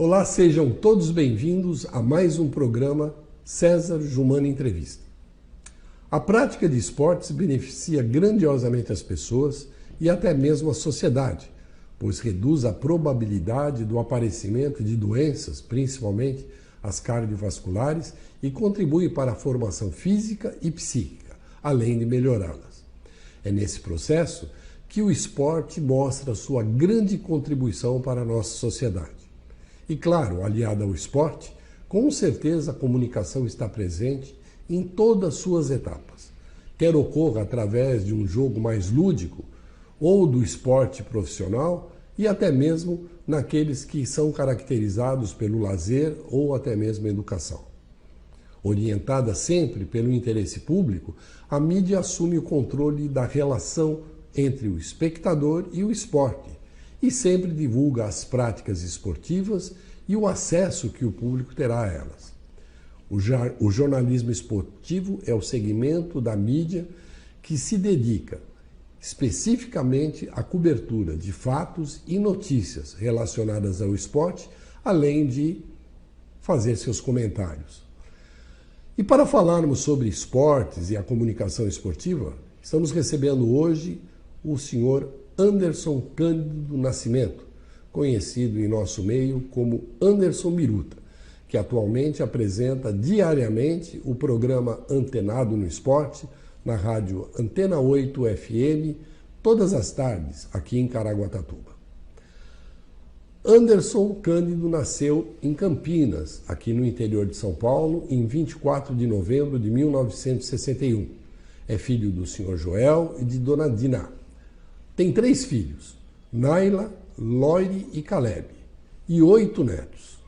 Olá, sejam todos bem-vindos a mais um programa César Jumano Entrevista. A prática de esportes beneficia grandiosamente as pessoas e até mesmo a sociedade, pois reduz a probabilidade do aparecimento de doenças, principalmente as cardiovasculares, e contribui para a formação física e psíquica, além de melhorá-las. É nesse processo que o esporte mostra sua grande contribuição para a nossa sociedade. E claro, aliado ao esporte, com certeza a comunicação está presente em todas as suas etapas, quer ocorra através de um jogo mais lúdico ou do esporte profissional e até mesmo naqueles que são caracterizados pelo lazer ou até mesmo educação. Orientada sempre pelo interesse público, a mídia assume o controle da relação entre o espectador e o esporte e sempre divulga as práticas esportivas e o acesso que o público terá a elas. O jornalismo esportivo é o segmento da mídia que se dedica especificamente à cobertura de fatos e notícias relacionadas ao esporte, além de fazer seus comentários. E para falarmos sobre esportes e a comunicação esportiva, estamos recebendo hoje o senhor Anderson Cândido Nascimento, conhecido em nosso meio como Anderson Biruta, que atualmente apresenta diariamente o programa Antenado no Esporte, na rádio Antena 8 FM, todas as tardes, aqui em Caraguatatuba. Anderson Cândido nasceu em Campinas, aqui no interior de São Paulo, em 24 de novembro de 1961. É filho do senhor Joel e de dona Dina. Tem 3 filhos, Naila, Loire e Caleb, e 8 netos.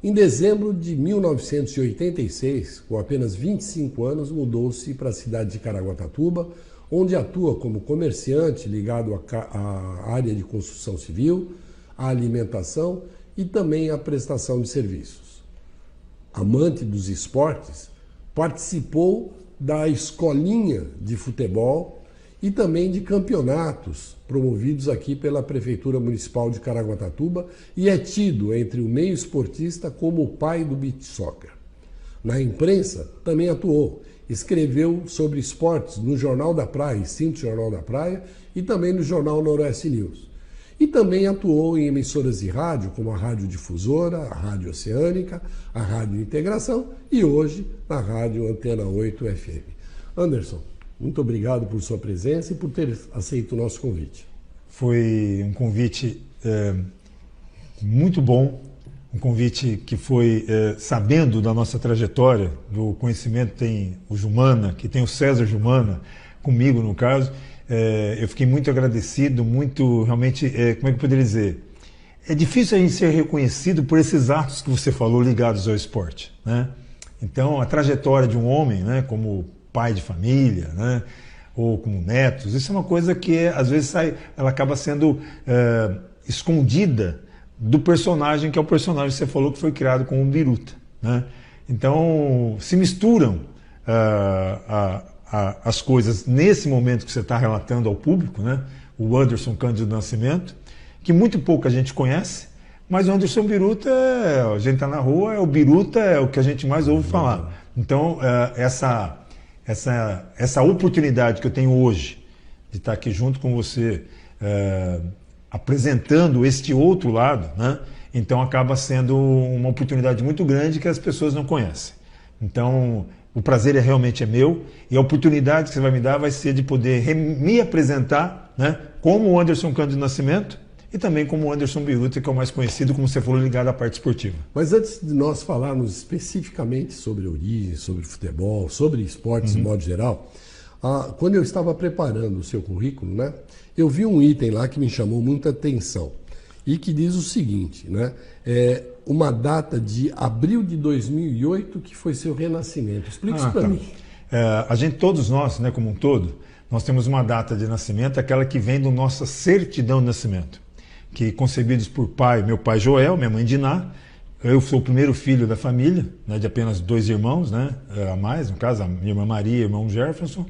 Em dezembro de 1986, com apenas 25 anos, mudou-se para a cidade de Caraguatatuba, onde atua como comerciante ligado à área de construção civil, à alimentação e também à prestação de serviços. Amante dos esportes, participou da escolinha de futebol e também de campeonatos promovidos aqui pela Prefeitura Municipal de Caraguatatuba e é tido entre o meio esportista como o pai do beach soccer. Na imprensa também atuou, escreveu sobre esportes no Jornal da Praia, extinto Jornal da Praia, e também no Jornal Noroeste News. E também atuou em emissoras de rádio, como a Rádio Difusora, a Rádio Oceânica, a Rádio Integração e hoje na Rádio Antena 8 FM. Anderson, muito obrigado por sua presença e por ter aceito o nosso convite. Foi um convite muito bom, um convite que foi sabendo da nossa trajetória, do conhecimento tem o Jumana, que tem o César Jumana, comigo no caso. Eu fiquei muito agradecido, muito, realmente, como é que eu poderia dizer? É difícil a gente ser reconhecido por esses atos que você falou ligados ao esporte, né? Então, a trajetória de um homem, né, como pai de família, né, ou como netos, isso é uma coisa que às vezes ela acaba sendo escondida do personagem, que é o personagem que você falou que foi criado com o Biruta, né? Então, se misturam as coisas nesse momento que você está relatando ao público, né? O Anderson Cândido Nascimento, que muito pouca gente conhece, mas o Anderson Biruta, a gente está na rua, o Biruta é o que a gente mais ouve falar. Então, essa oportunidade que eu tenho hoje de estar aqui junto com você, apresentando este outro lado, né? Então acaba sendo uma oportunidade muito grande que as pessoas não conhecem. Então, o prazer realmente é meu e a oportunidade que você vai me dar vai ser de poder me apresentar, né, como o Anderson Cândido Nascimento e também como o Anderson Biruta, que é o mais conhecido, como você falou, ligado à parte esportiva. Mas antes de nós falarmos especificamente sobre origem, sobre futebol, sobre esportes de modo geral, quando eu estava preparando o seu currículo, né, eu vi um item lá que me chamou muita atenção e que diz o seguinte, né, uma data de abril de 2008 que foi seu renascimento. Explica isso para mim. Todos nós, né, como um todo, nós temos uma data de nascimento, aquela que vem da nossa certidão de nascimento, que concebidos por meu pai Joel, minha mãe Diná. Eu sou o primeiro filho da família, né, de apenas 2 irmãos, né, a mais, no caso, a minha irmã Maria e o irmão Jefferson.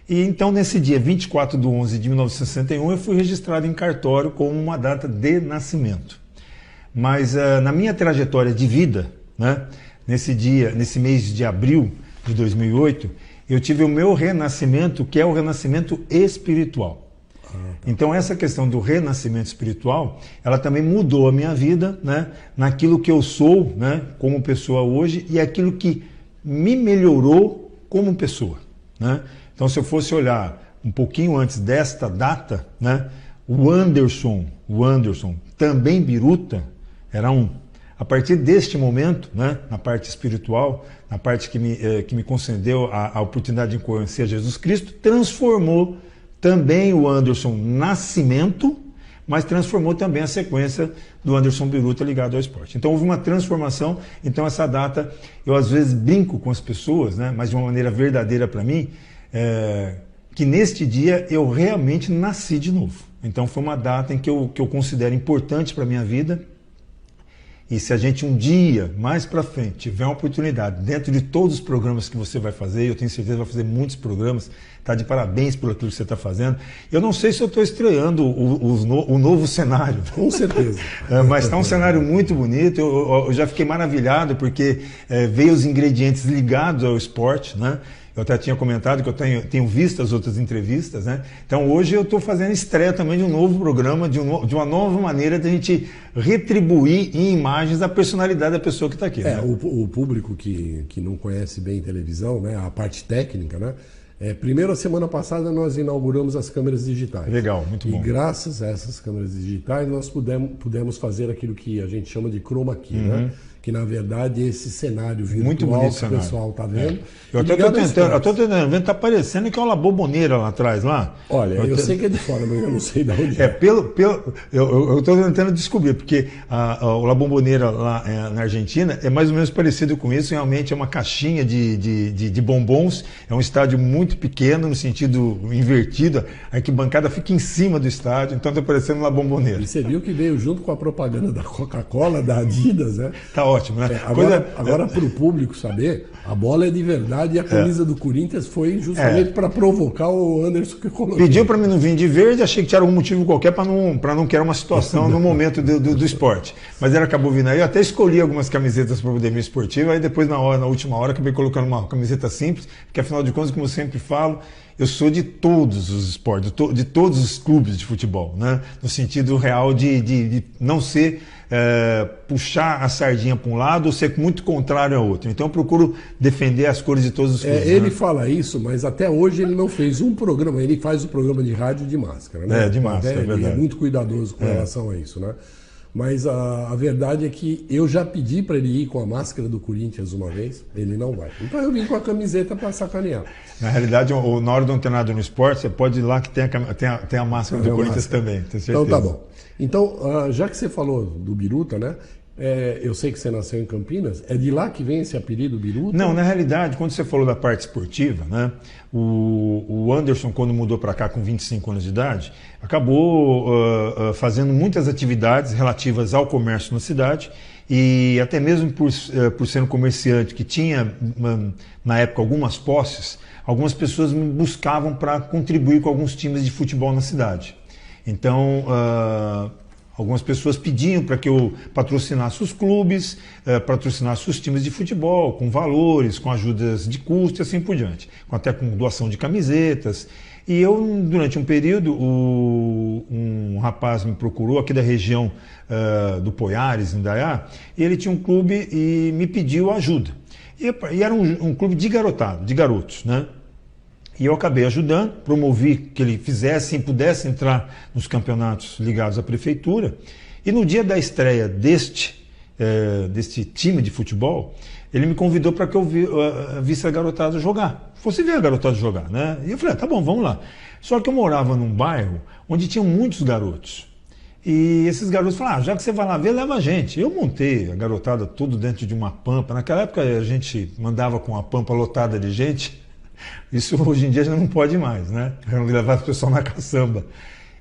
E então, nesse dia 24 de 11 de 1961, eu fui registrado em cartório como uma data de nascimento. Mas na minha trajetória de vida, né, nesse mês de abril de 2008, eu tive o meu renascimento, que é o renascimento espiritual. Então essa questão do renascimento espiritual, ela também mudou a minha vida, né, naquilo que eu sou, né, como pessoa hoje, e aquilo que me melhorou como pessoa, né? Então se eu fosse olhar um pouquinho antes desta data, né, o Anderson, também biruta, era um. A partir deste momento, né, na parte espiritual, na parte que me concedeu a oportunidade de conhecer Jesus Cristo, transformou também o Anderson Nascimento, mas transformou também a sequência do Anderson Biruta ligado ao esporte. Então houve uma transformação. Então essa data, eu às vezes brinco com as pessoas, né, mas de uma maneira verdadeira para mim, que neste dia eu realmente nasci de novo. Então foi uma data em que eu considero importante para a minha vida. E se a gente um dia, mais para frente, tiver uma oportunidade, dentro de todos os programas que você vai fazer, eu tenho certeza que vai fazer muitos programas, tá de parabéns por aquilo que você está fazendo. Eu não sei se eu estou estreando o novo cenário. Com certeza. Mas está um cenário muito bonito, eu já fiquei maravilhado, porque veio os ingredientes ligados ao esporte, né? Eu até tinha comentado que eu tenho visto as outras entrevistas, né? Então hoje eu estou fazendo estreia também de um novo programa, de uma nova maneira de a gente retribuir em imagens a personalidade da pessoa que está aqui. Né? O público que não conhece bem televisão, né, a parte técnica, né? Primeiro, a semana passada, nós inauguramos as câmeras digitais. Legal, muito bom. E graças a essas câmeras digitais, nós pudemos fazer aquilo que a gente chama de chroma key, né? Que na verdade esse cenário virtual que o pessoal está vendo. Eu estou tentando ver, está parecendo que é uma bomboneira lá atrás, lá. Olha, eu sei que é de fora, mas eu não sei de onde eu estou tentando descobrir, porque o La Bombonera lá na Argentina é mais ou menos parecido com isso, realmente é uma caixinha de bombons, é um estádio muito pequeno, no sentido invertido, a arquibancada fica em cima do estádio, então está parecendo La Bombonera. E você viu que veio junto com a propaganda da Coca-Cola, da Adidas, né? Tá ótimo, né? Agora para o público saber, a bola é de verdade e a camisa do Corinthians foi justamente para provocar o Anderson que colocou. Pediu para mim não vir de verde, achei que tinha algum motivo qualquer para não criar uma situação no momento do esporte. Mas ele acabou vindo aí, eu até escolhi algumas camisetas para o Poder Esportivo, aí depois na última hora, acabei colocando uma camiseta simples, porque afinal de contas, como eu sempre falo, eu sou de todos os esportes, de todos os clubes de futebol, né? No sentido real de não ser puxar a sardinha para um lado ou ser muito contrário ao outro. Então eu procuro defender as cores de todos os clubes. Ele fala isso, mas até hoje ele não fez um programa. Ele faz o programa de rádio de máscara, né? De máscara, é verdade. Ele é muito cuidadoso com relação a isso, né? Mas a verdade é que eu já pedi para ele ir com a máscara do Corinthians uma vez, ele não vai. Então eu vim com a camiseta para sacanear. Na realidade, na hora de um treinador no esporte, você pode ir lá que tem a máscara do Corinthians também, tenho certeza. Então tá bom. Então, já que você falou do Biruta, né? Eu sei que você nasceu em Campinas, é de lá que vem esse apelido Biruta? Não, na realidade, quando você falou da parte esportiva, né, o Anderson, quando mudou para cá com 25 anos de idade, acabou fazendo muitas atividades relativas ao comércio na cidade, e até mesmo por ser um comerciante que tinha, na época, algumas posses, algumas pessoas me buscavam para contribuir com alguns times de futebol na cidade. Então, algumas pessoas pediam para que eu patrocinasse os clubes, patrocinasse os times de futebol, com valores, com ajudas de custo e assim por diante, até com doação de camisetas. E eu, durante um período, um rapaz me procurou aqui da região do Poiares, em Indaiá, e ele tinha um clube e me pediu ajuda. E era um clube de garotos, né? E eu acabei ajudando, promovi que ele fizesse e pudesse entrar nos campeonatos ligados à prefeitura. E no dia da estreia deste time de futebol, ele me convidou para que eu visse a garotada jogar. Fosse ver a garotada jogar, né? E eu falei, tá bom, vamos lá. Só que eu morava num bairro onde tinham muitos garotos. E esses garotos falaram, já que você vai lá ver, leva a gente. Eu montei a garotada tudo dentro de uma pampa. Naquela época a gente mandava com uma pampa lotada de gente. Isso hoje em dia já não pode mais, né? Levar o pessoal na caçamba.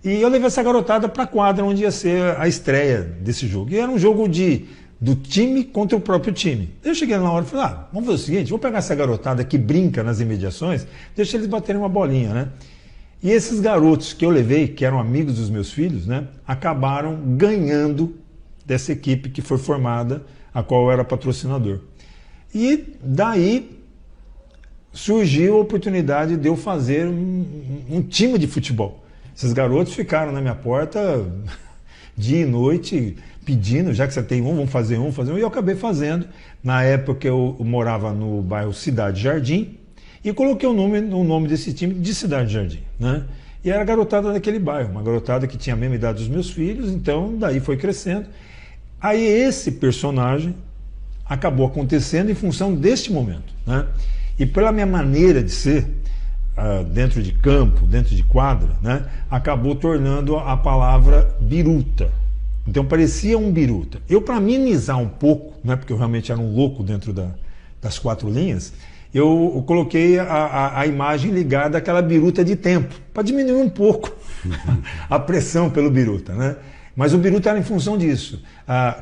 E eu levei essa garotada para a quadra onde ia ser a estreia desse jogo. E era um jogo do time contra o próprio time. Eu cheguei na hora e falei, vamos fazer o seguinte, vou pegar essa garotada que brinca nas imediações, deixa eles baterem uma bolinha, né? E esses garotos que eu levei, que eram amigos dos meus filhos, né, acabaram ganhando dessa equipe que foi formada, a qual eu era patrocinador. E daí surgiu a oportunidade de eu fazer um time de futebol. Esses garotos ficaram na minha porta dia e noite pedindo, já que você tem vamos fazer um, e eu acabei fazendo. Na época eu morava no bairro Cidade Jardim e coloquei o nome desse time de Cidade Jardim, né? E era a garotada daquele bairro, uma garotada que tinha a mesma idade dos meus filhos, então daí foi crescendo. Aí esse personagem acabou acontecendo em função deste momento, né? E pela minha maneira de ser, dentro de campo, dentro de quadra, né, acabou tornando a palavra biruta. Então parecia um biruta. Eu, para minimizar um pouco, né, porque eu realmente era um louco dentro das quatro linhas, eu coloquei a imagem ligada àquela biruta de tempo, para diminuir um pouco a pressão pelo biruta, né? Mas o biruta era em função disso.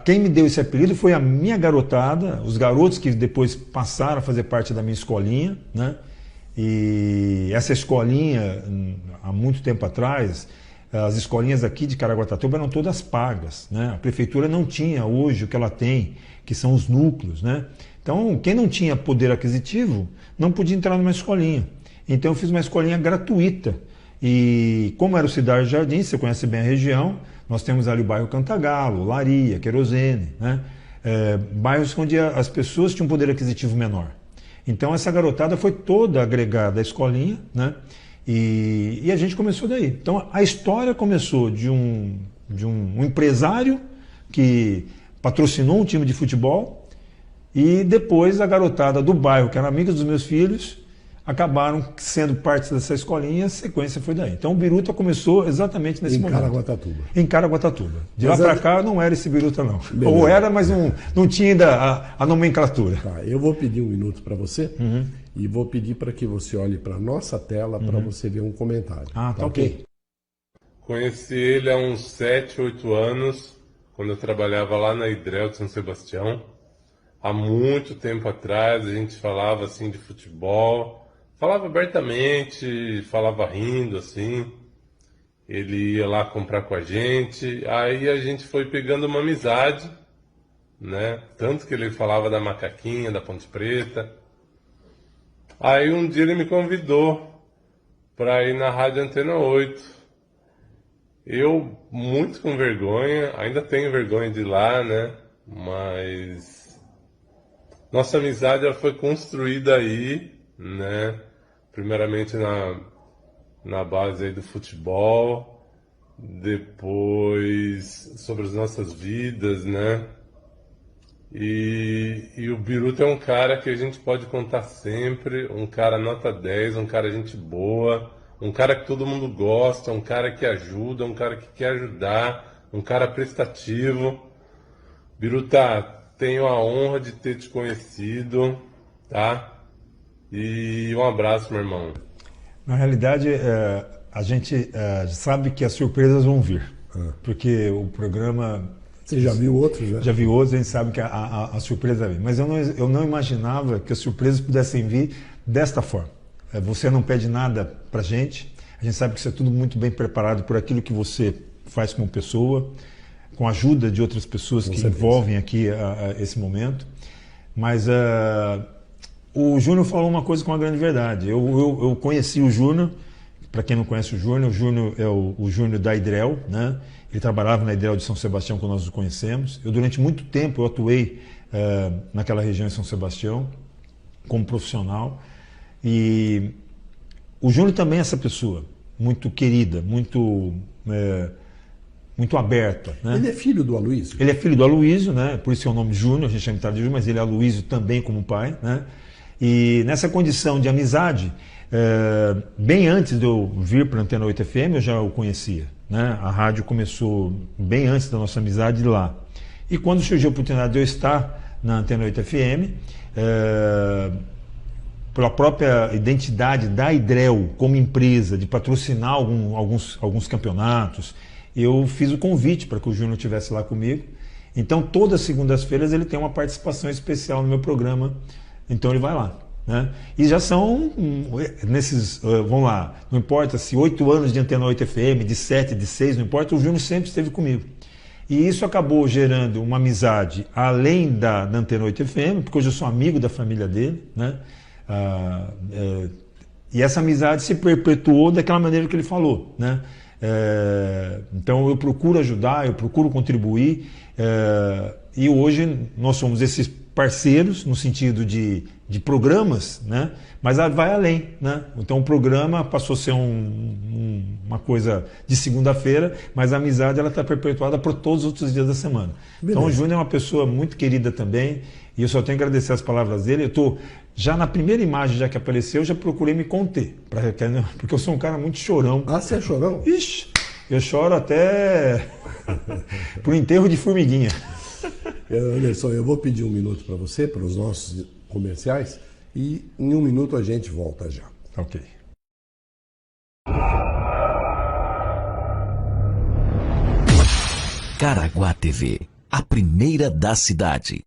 Quem me deu esse apelido foi a minha garotada, os garotos que depois passaram a fazer parte da minha escolinha, né? E essa escolinha, há muito tempo atrás, as escolinhas aqui de Caraguatatuba eram todas pagas, né? A prefeitura não tinha hoje o que ela tem, que são os núcleos, né? Então, quem não tinha poder aquisitivo não podia entrar numa escolinha. Então, eu fiz uma escolinha gratuita. E como era o Cidade Jardim, você conhece bem a região, nós temos ali o bairro Cantagalo, Laria, Querosene, né? Bairros onde as pessoas tinham um poder aquisitivo menor. Então essa garotada foi toda agregada à escolinha, né? E a gente começou daí. Então a história começou de um empresário que patrocinou um time de futebol e depois a garotada do bairro, que era amiga dos meus filhos, acabaram sendo parte dessa escolinha e a sequência foi daí. Então o biruta começou exatamente nesse momento. Em Caraguatatuba. Em Caraguatatuba. De lá para cá não era esse biruta não. Beleza. Ou era, mas não tinha ainda a nomenclatura. Tá, eu vou pedir um minuto para você e vou pedir para que você olhe para a nossa tela para você ver um comentário. Ah, tá ok. Conheci ele há uns 7, 8 anos, quando eu trabalhava lá na Hidrel de São Sebastião. Há muito tempo atrás a gente falava assim de futebol. Falava abertamente, falava rindo, assim. Ele ia lá comprar com a gente. Aí a gente foi pegando uma amizade, né? Tanto que ele falava da Macaquinha, da Ponte Preta. Aí um dia ele me convidou para ir na Rádio Antena 8. Eu, muito com vergonha, ainda tenho vergonha de ir lá, né? Mas nossa amizade ela foi construída aí, né? Primeiramente na base aí do futebol, depois sobre as nossas vidas, né? E o Biruta é um cara que a gente pode contar sempre, um cara nota 10, um cara gente boa, um cara que todo mundo gosta, um cara que ajuda, um cara que quer ajudar, um cara prestativo. Biruta, tenho a honra de ter te conhecido, tá? E um abraço, meu irmão. Na realidade, a gente sabe que as surpresas vão vir, porque o programa... Você já viu outros, né? Já vi outros, a gente sabe que a surpresa vem. Mas eu não imaginava que as surpresas pudessem vir desta forma. Você não pede nada pra gente, a gente sabe que isso é tudo muito bem preparado por aquilo que você faz como pessoa, com a ajuda de outras pessoas que envolvem aqui esse momento. Mas o Júnior falou uma coisa com uma grande verdade. Eu conheci o Júnior, para quem não conhece o Júnior é o Júnior da Hidrel, né? Ele trabalhava na Hidrel de São Sebastião quando nós nos conhecemos. Eu, durante muito tempo, eu atuei naquela região de São Sebastião como profissional. E o Júnior também é essa pessoa, muito querida, muito aberta, né? Ele é filho do Aloysio? Ele é filho do Aloysio, né? Por isso é o nome Júnior, a gente chama de Júnior, mas ele é Aloysio também como pai, né? E nessa condição de amizade, bem antes de eu vir para a Antena 8 FM, eu já o conhecia, né? A rádio começou bem antes da nossa amizade lá. E quando surgiu a oportunidade de eu estar na Antena 8 FM, pela própria identidade da Hidrel como empresa, de patrocinar alguns campeonatos, eu fiz o convite para que o Júnior estivesse lá comigo. Então, todas as segundas-feiras ele tem uma participação especial no meu programa, então ele vai lá, né? E já são nesses, vamos lá, não importa se 8 anos de Antena 8 FM, de 7, de 6, não importa, o Júnior sempre esteve comigo. E isso acabou gerando uma amizade além da Antena 8 FM, porque hoje eu sou amigo da família dele, né? E essa amizade se perpetuou daquela maneira que ele falou, né? Então eu procuro ajudar, eu procuro contribuir, e hoje nós somos esses parceiros no sentido de programas, né? Mas vai além, né? Então o programa passou a ser uma coisa de segunda-feira, mas a amizade ela está perpetuada por todos os outros dias da semana. Beleza. Então o Júnior é uma pessoa muito querida também, e eu só tenho que agradecer as palavras dele. Eu estou já na primeira imagem já que apareceu, eu já procurei me conter, porque eu sou um cara muito chorão. Ah, você é chorão? Ixi, eu choro até pro enterro de formiguinha. Anderson, eu vou pedir um minuto para você, para os nossos comerciais, e em um minuto a gente volta já. Ok. Caraguá TV, a primeira da cidade.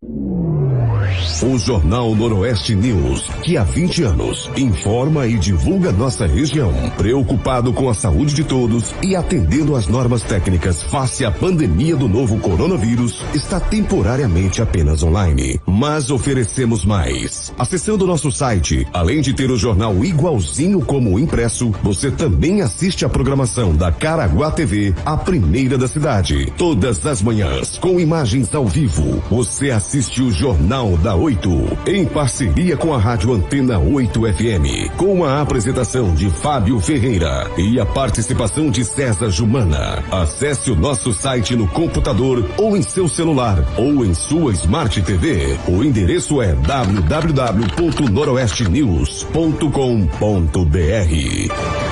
O Jornal Noroeste News, que há 20 anos informa e divulga nossa região, preocupado com a saúde de todos e atendendo às normas técnicas face à pandemia do novo coronavírus, está temporariamente apenas online. Mas oferecemos mais. Acessando nosso site, além de ter o jornal igualzinho como o impresso, você também assiste a programação da Caraguá TV, a primeira da cidade. Todas as manhãs, com imagens ao vivo, você assiste o Jornal da 8, em parceria com a Rádio Antena 8 FM, com a apresentação de Fábio Ferreira e a participação de César Jumana. Acesse o nosso site no computador ou em seu celular ou em sua Smart TV. O endereço é www.noroestenews.com.br.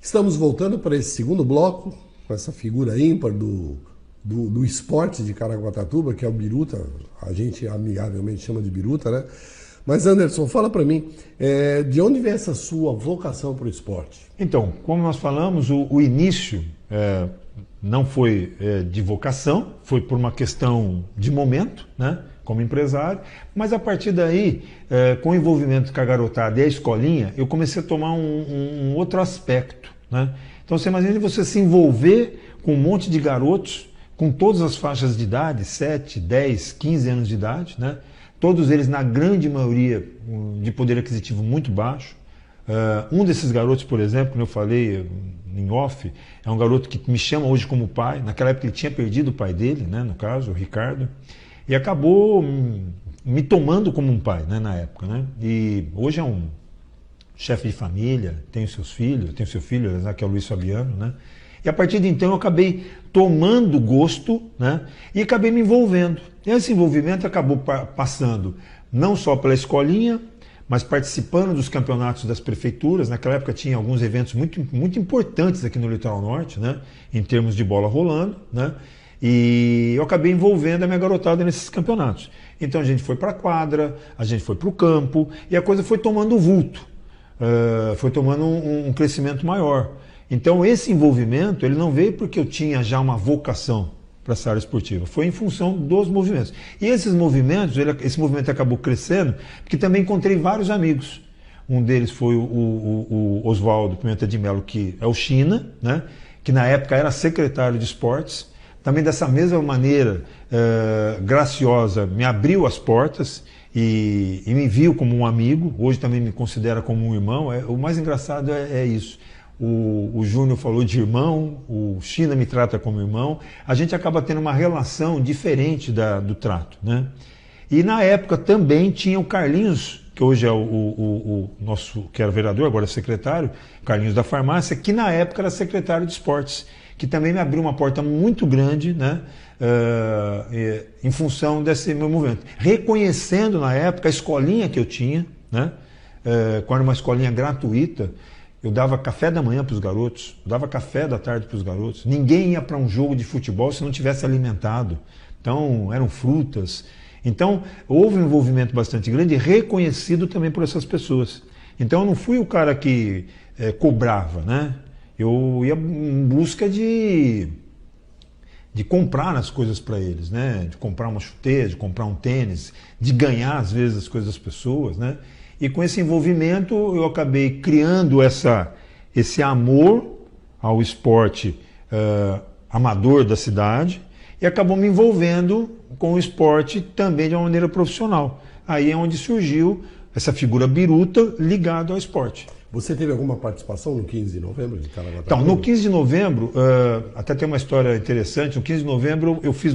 Estamos voltando para esse segundo bloco, com essa figura ímpar do esporte de Caraguatatuba, que é o Biruta, a gente amigavelmente chama de Biruta, né? Mas Anderson, fala para mim, de onde vem essa sua vocação para o esporte? Então, como nós falamos, o início não foi de vocação, foi por uma questão de momento, né? Como empresário, mas a partir daí, com o envolvimento com a garotada e a escolinha, eu comecei a tomar um outro aspecto, né? Então você imagina você se envolver com um monte de garotos, com todas as faixas de idade, 7, 10, 15 anos de idade, né? Todos eles, na grande maioria, de poder aquisitivo muito baixo. Um desses garotos, por exemplo, como eu falei em off, é um garoto que me chama hoje como pai. Naquela época ele tinha perdido o pai dele, né, no caso, o Ricardo, e acabou me tomando como um pai, né, na época, né? E hoje é um chefe de família, tem seus filhos, tem seu filho, que é o Luiz Fabiano, né? E a partir de então eu acabei tomando gosto, né? E acabei me envolvendo. E esse envolvimento acabou passando não só pela escolinha, mas participando dos campeonatos das prefeituras. Naquela época tinha alguns eventos muito, muito importantes aqui no Litoral Norte, né? Em termos de bola rolando, né? E eu acabei envolvendo a minha garotada nesses campeonatos. Então a gente foi para a quadra, a gente foi para o campo, e a coisa foi tomando vulto, foi tomando um crescimento maior. Então esse envolvimento, ele não veio porque eu tinha já uma vocação para essa área esportiva, foi em função dos movimentos. E esses movimentos, esse movimento acabou crescendo, porque também encontrei vários amigos. Um deles foi o Oswaldo Pimenta de Mello, que é o China, né? Que na época era secretário de esportes. Também dessa mesma maneira graciosa, me abriu as portas e me viu como um amigo. Hoje também me considera como um irmão. O mais engraçado é isso. O Júnior falou de irmão, o China me trata como irmão. A gente acaba tendo uma relação diferente do trato, né? E na época também tinha o Carlinhos, que hoje é o nosso, que era vereador, agora é secretário, Carlinhos da Farmácia, que na época era secretário de esportes, que também me abriu uma porta muito grande, né? Em função desse meu movimento. Reconhecendo na época a escolinha que eu tinha, né? Quando era uma escolinha gratuita, eu dava café da manhã para os garotos, eu dava café da tarde para os garotos. Ninguém ia para um jogo de futebol se não tivesse alimentado. Então, eram frutas. Então, houve um envolvimento bastante grande, reconhecido também por essas pessoas. Então, eu não fui o cara que cobrava, né? Eu ia em busca de comprar as coisas para eles, né? De comprar uma chuteira, de comprar um tênis, de ganhar, às vezes, as coisas das pessoas, né? E com esse envolvimento, eu acabei criando esse amor ao esporte amador da cidade, e acabou me envolvendo com o esporte também de uma maneira profissional. Aí é onde surgiu essa figura Biruta ligada ao esporte. Você teve alguma participação no 15 de novembro de Caraguatatuba? Então, no 15 de novembro, até tem uma história interessante, no 15 de novembro eu fiz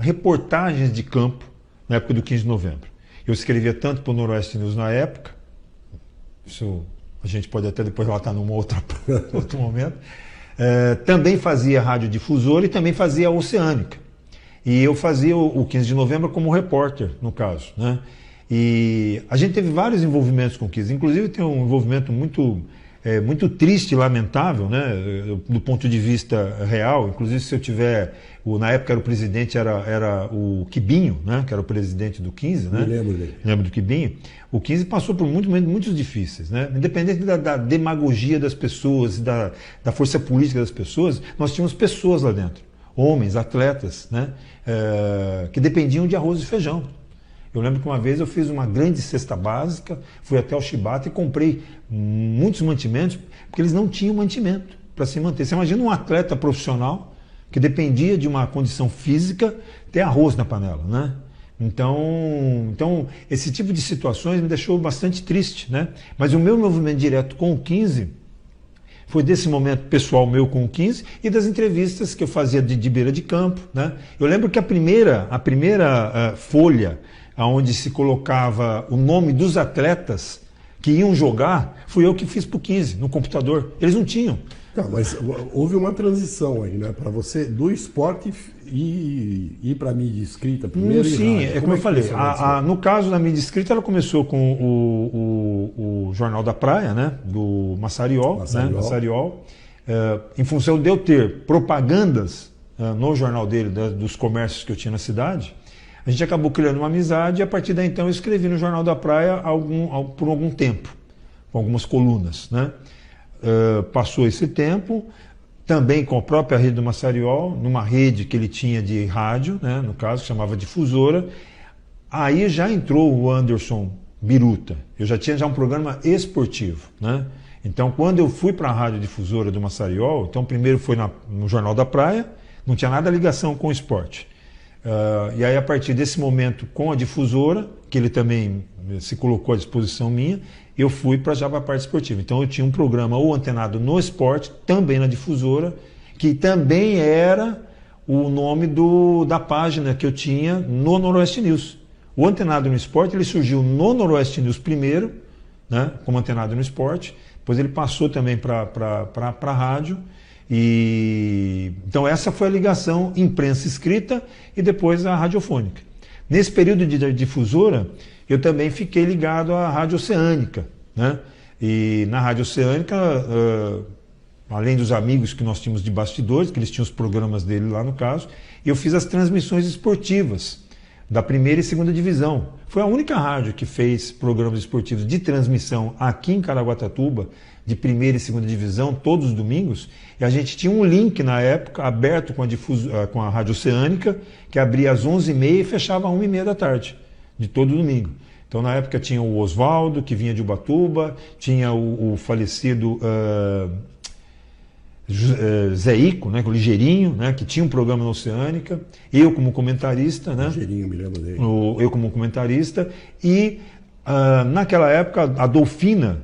reportagens de campo na época do 15 de novembro. Eu escrevia tanto para o Noroeste News na época, isso a gente pode até depois relatar num outro momento. Também fazia radiodifusora e também fazia Oceânica. E eu fazia o 15 de novembro como repórter, no caso, né? E a gente teve vários envolvimentos com o 15, inclusive tem um envolvimento muito triste e lamentável, né? Do ponto de vista real. Inclusive, se eu tiver... na época era o presidente, era o Quibinho, né? Que era o presidente do 15, né? Me lembro dele. Lembro do Quibinho. O 15 passou por muitos difíceis, né? Independente da demagogia das pessoas, da força política das pessoas, nós tínhamos pessoas lá dentro, homens, atletas, né? Que dependiam de arroz e feijão. Eu lembro que uma vez eu fiz uma grande cesta básica, fui até o Chibata e comprei muitos mantimentos, porque eles não tinham mantimento para se manter. Você imagina um atleta profissional que dependia de uma condição física ter arroz na panela, né? Então esse tipo de situações me deixou bastante triste, né? Mas o meu envolvimento direto com o 15 foi desse momento pessoal meu com o 15 e das entrevistas que eu fazia de beira de campo, né? Eu lembro que a primeira folha onde se colocava o nome dos atletas que iam jogar, fui eu que fiz para o 15, no computador. Eles não tinham. Tá, mas houve uma transição aí, né? Para você, do esporte ir para a mídia escrita primeiro. Sim, como eu falei, no caso da mídia escrita, ela começou com o Jornal da Praia, né? Do Massariol. Né? Massariol. Em função de eu ter propagandas no jornal dele, dos comércios que eu tinha na cidade, a gente acabou criando uma amizade e a partir daí então eu escrevi no Jornal da Praia por algum tempo, com algumas colunas, né? Passou esse tempo, também com a própria rede do Massariol, numa rede que ele tinha de rádio, né, no caso, que chamava Difusora. Aí já entrou o Anderson Biruta, eu já tinha um programa esportivo, né? Então quando eu fui para a rádio Difusora do Massariol, então primeiro foi no Jornal da Praia, não tinha nada ligação com o esporte. E aí a partir desse momento com a Difusora, que ele também se colocou à disposição minha, eu fui para a parte esportiva. Então eu tinha um programa antenado no esporte, também na Difusora, que também era o nome da página que eu tinha no Noroeste News. O Antenado no Esporte ele surgiu no Noroeste News primeiro, né, como Antenado no Esporte, depois ele passou também para a rádio. Então essa foi a ligação imprensa escrita e depois a radiofônica. Nesse período de Difusora, eu também fiquei ligado à Rádio Oceânica, né? E na Rádio Oceânica, além dos amigos que nós tínhamos de bastidores, que eles tinham os programas dele lá no caso, eu fiz as transmissões esportivas da primeira e segunda divisão. Foi a única rádio que fez programas esportivos de transmissão aqui em Caraguatatuba, de primeira e segunda divisão, todos os domingos, e a gente tinha um link na época aberto com a Rádio Oceânica, que abria às 11h30 e fechava às 1h30 da tarde, de todo domingo. Então na época tinha o Oswaldo, que vinha de Ubatuba, tinha o falecido Zé Ico, né, o Ligeirinho, né, que tinha um programa na Oceânica, eu como comentarista, né? Ligeirinho, me lembro dele. Eu como comentarista, e naquela época a Dolfina,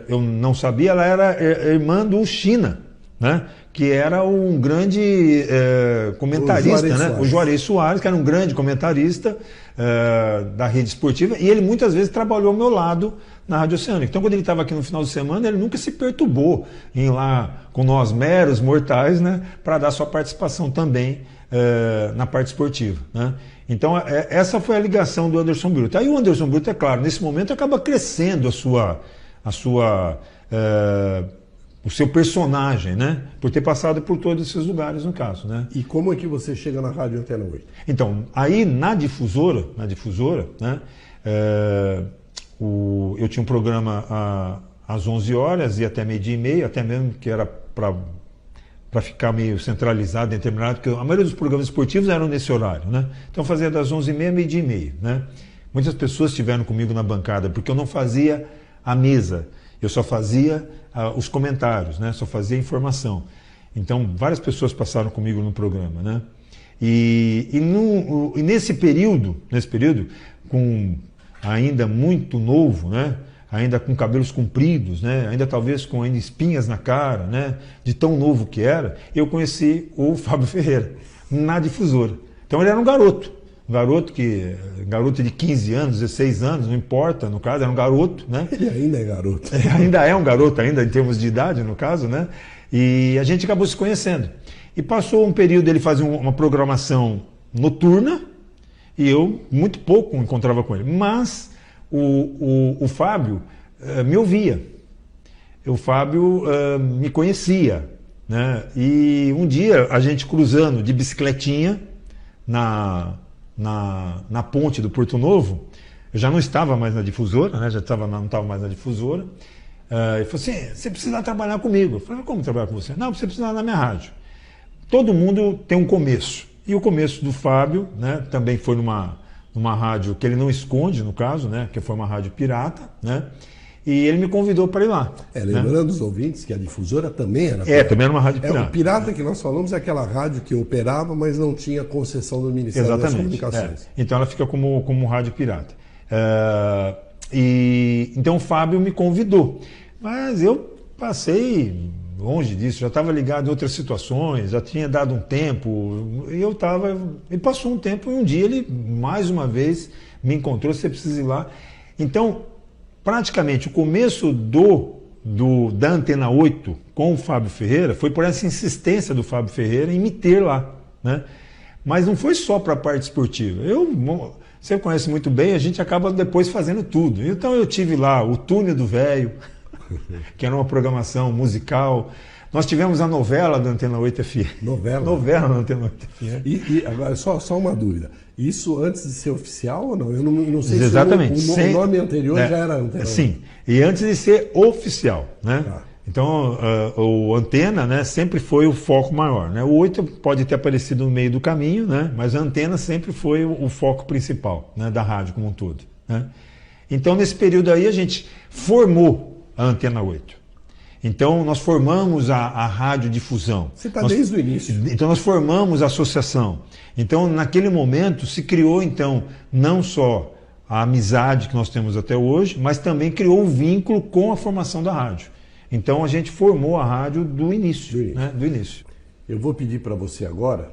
eu não sabia, ela era irmã do China, né? Que era um grande comentarista, né? O Juarez Soares, que era um grande comentarista da rede esportiva, e ele muitas vezes trabalhou ao meu lado na Rádio Oceânica. Então, quando ele estava aqui no final de semana, ele nunca se perturbou em ir lá com nós meros mortais, né? Para dar sua participação também na parte esportiva, né? Então, essa foi a ligação do Anderson Biruta. Aí o Anderson Biruta, é claro, nesse momento acaba crescendo a sua o seu personagem, né? Por ter passado por todos esses lugares, no caso, né? E como é que você chega na Rádio Antena 8? Então, aí na difusora, né? Eu tinha um programa às 11 horas e até meio-dia e meio, até mesmo que era para ficar meio centralizado, determinado, porque a maioria dos programas esportivos eram nesse horário, né? Então eu fazia das 11h30 a meio-dia e meio, né? Muitas pessoas estiveram comigo na bancada, porque eu não fazia a mesa, eu só fazia os comentários, né? Só fazia informação. Então várias pessoas passaram comigo no programa, né? E nesse período, com ainda muito novo, né? Ainda com cabelos compridos, né? Ainda talvez com ainda espinhas na cara, né? De tão novo que era, eu conheci o Fábio Ferreira na difusora. Então ele era um garoto de 15 anos, 16 anos, não importa, no caso, era um garoto, né? Ele ainda é garoto. Ainda é um garoto, ainda em termos de idade, no caso, né? E a gente acabou se conhecendo. E passou um período, ele fazia uma programação noturna, e eu muito pouco encontrava com ele. Mas o Fábio me ouvia. O Fábio me conhecia, né? E um dia, a gente cruzando de bicicletinha na ponte do Porto Novo, eu já não estava mais na difusora, né? Não estava mais na difusora. Ele falou assim: você precisa trabalhar comigo. Eu falei: mas como trabalhar com você? Não, você precisa ir na minha rádio. Todo mundo tem um começo. E o começo do Fábio, né, também foi numa rádio que ele não esconde, no caso, né, que foi uma rádio pirata, né? E ele me convidou para ir lá. Lembrando os ouvintes que a difusora também era pirata. Também era uma rádio pirata. O pirata que nós falamos é aquela rádio que operava, mas não tinha concessão do Ministério das Comunicações. Então ela fica como rádio pirata. Então o Fábio me convidou. Mas eu passei longe disso, já estava ligado em outras situações, já tinha dado um tempo, e passou um tempo, e um dia ele, mais uma vez, me encontrou: você precisa ir lá. Então, praticamente, o começo da Antena 8 com o Fábio Ferreira foi por essa insistência do Fábio Ferreira em me ter lá, né? Mas não foi só para a parte esportiva. Você conhece muito bem, a gente acaba depois fazendo tudo. Então eu tive lá o Túnel do Velho, que era uma programação musical. Nós tivemos a novela da Antena 8 FM. Novela da Antena 8 FM. E agora, só uma dúvida. Isso antes de ser oficial ou não? Eu não sei. Exatamente. Se o nome anterior já era Antena 8. Sim, e antes de ser oficial, né? Então, o Antena, né, sempre foi o foco maior, né? O 8 pode ter aparecido no meio do caminho, né? Mas a Antena sempre foi o foco principal, né, da rádio como um todo, né? Então, nesse período aí, a gente formou a Antena 8. Então, nós formamos a radiodifusão. Você está desde o início. Então, nós formamos a associação. Então, naquele momento, se criou, então, não só a amizade que nós temos até hoje, mas também criou um vínculo com a formação da rádio. Então, a gente formou a rádio do início. Né? Do início. Eu vou pedir para você agora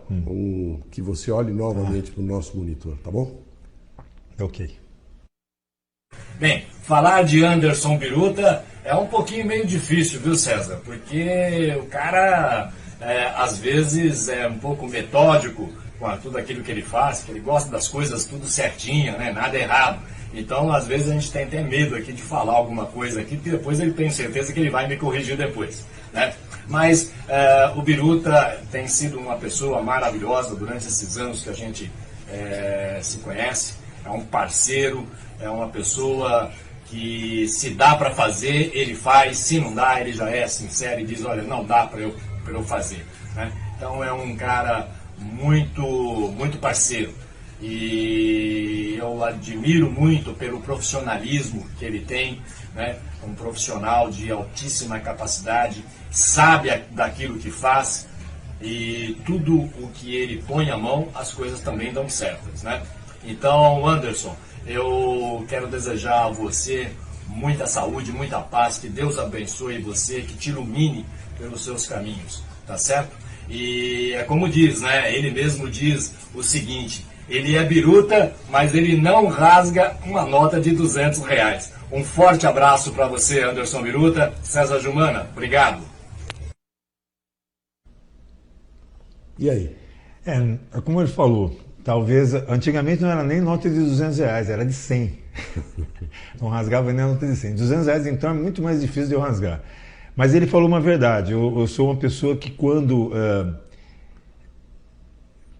que você olhe novamente para o nosso monitor, tá bom? Ok. Bem, falar de Anderson Biruta é um pouquinho meio difícil, viu, César? Porque o cara, às vezes, é um pouco metódico com tudo aquilo que ele faz, que ele gosta das coisas tudo certinho, né? Nada errado. Então, às vezes, a gente tem até medo aqui de falar alguma coisa aqui, porque depois ele tem certeza que ele vai me corrigir depois, né? Mas o Biruta tem sido uma pessoa maravilhosa durante esses anos que a gente se conhece. É um parceiro, é uma pessoa que, se dá para fazer, ele faz. Se não dá, ele já é sincero e diz: olha, não dá para eu fazer, né? Então é um cara muito, muito parceiro. E eu admiro muito pelo profissionalismo que ele tem, né? Um profissional de altíssima capacidade, sabe daquilo que faz, e tudo o que ele põe a mão, as coisas também dão certas, né? Então, Anderson, eu quero desejar a você muita saúde, muita paz, que Deus abençoe você, que te ilumine pelos seus caminhos, tá certo? E é como diz, né? Ele mesmo diz o seguinte: ele é biruta, mas ele não rasga uma nota de R$200. Um forte abraço para você, Anderson Biruta. César Jumana, obrigado. E aí? Como ele falou, Talvez, antigamente não era nem nota de R$200, era de 100. Não rasgava nem a nota de 100. R$200 então é muito mais difícil de eu rasgar. Mas ele falou uma verdade, eu sou uma pessoa que quando...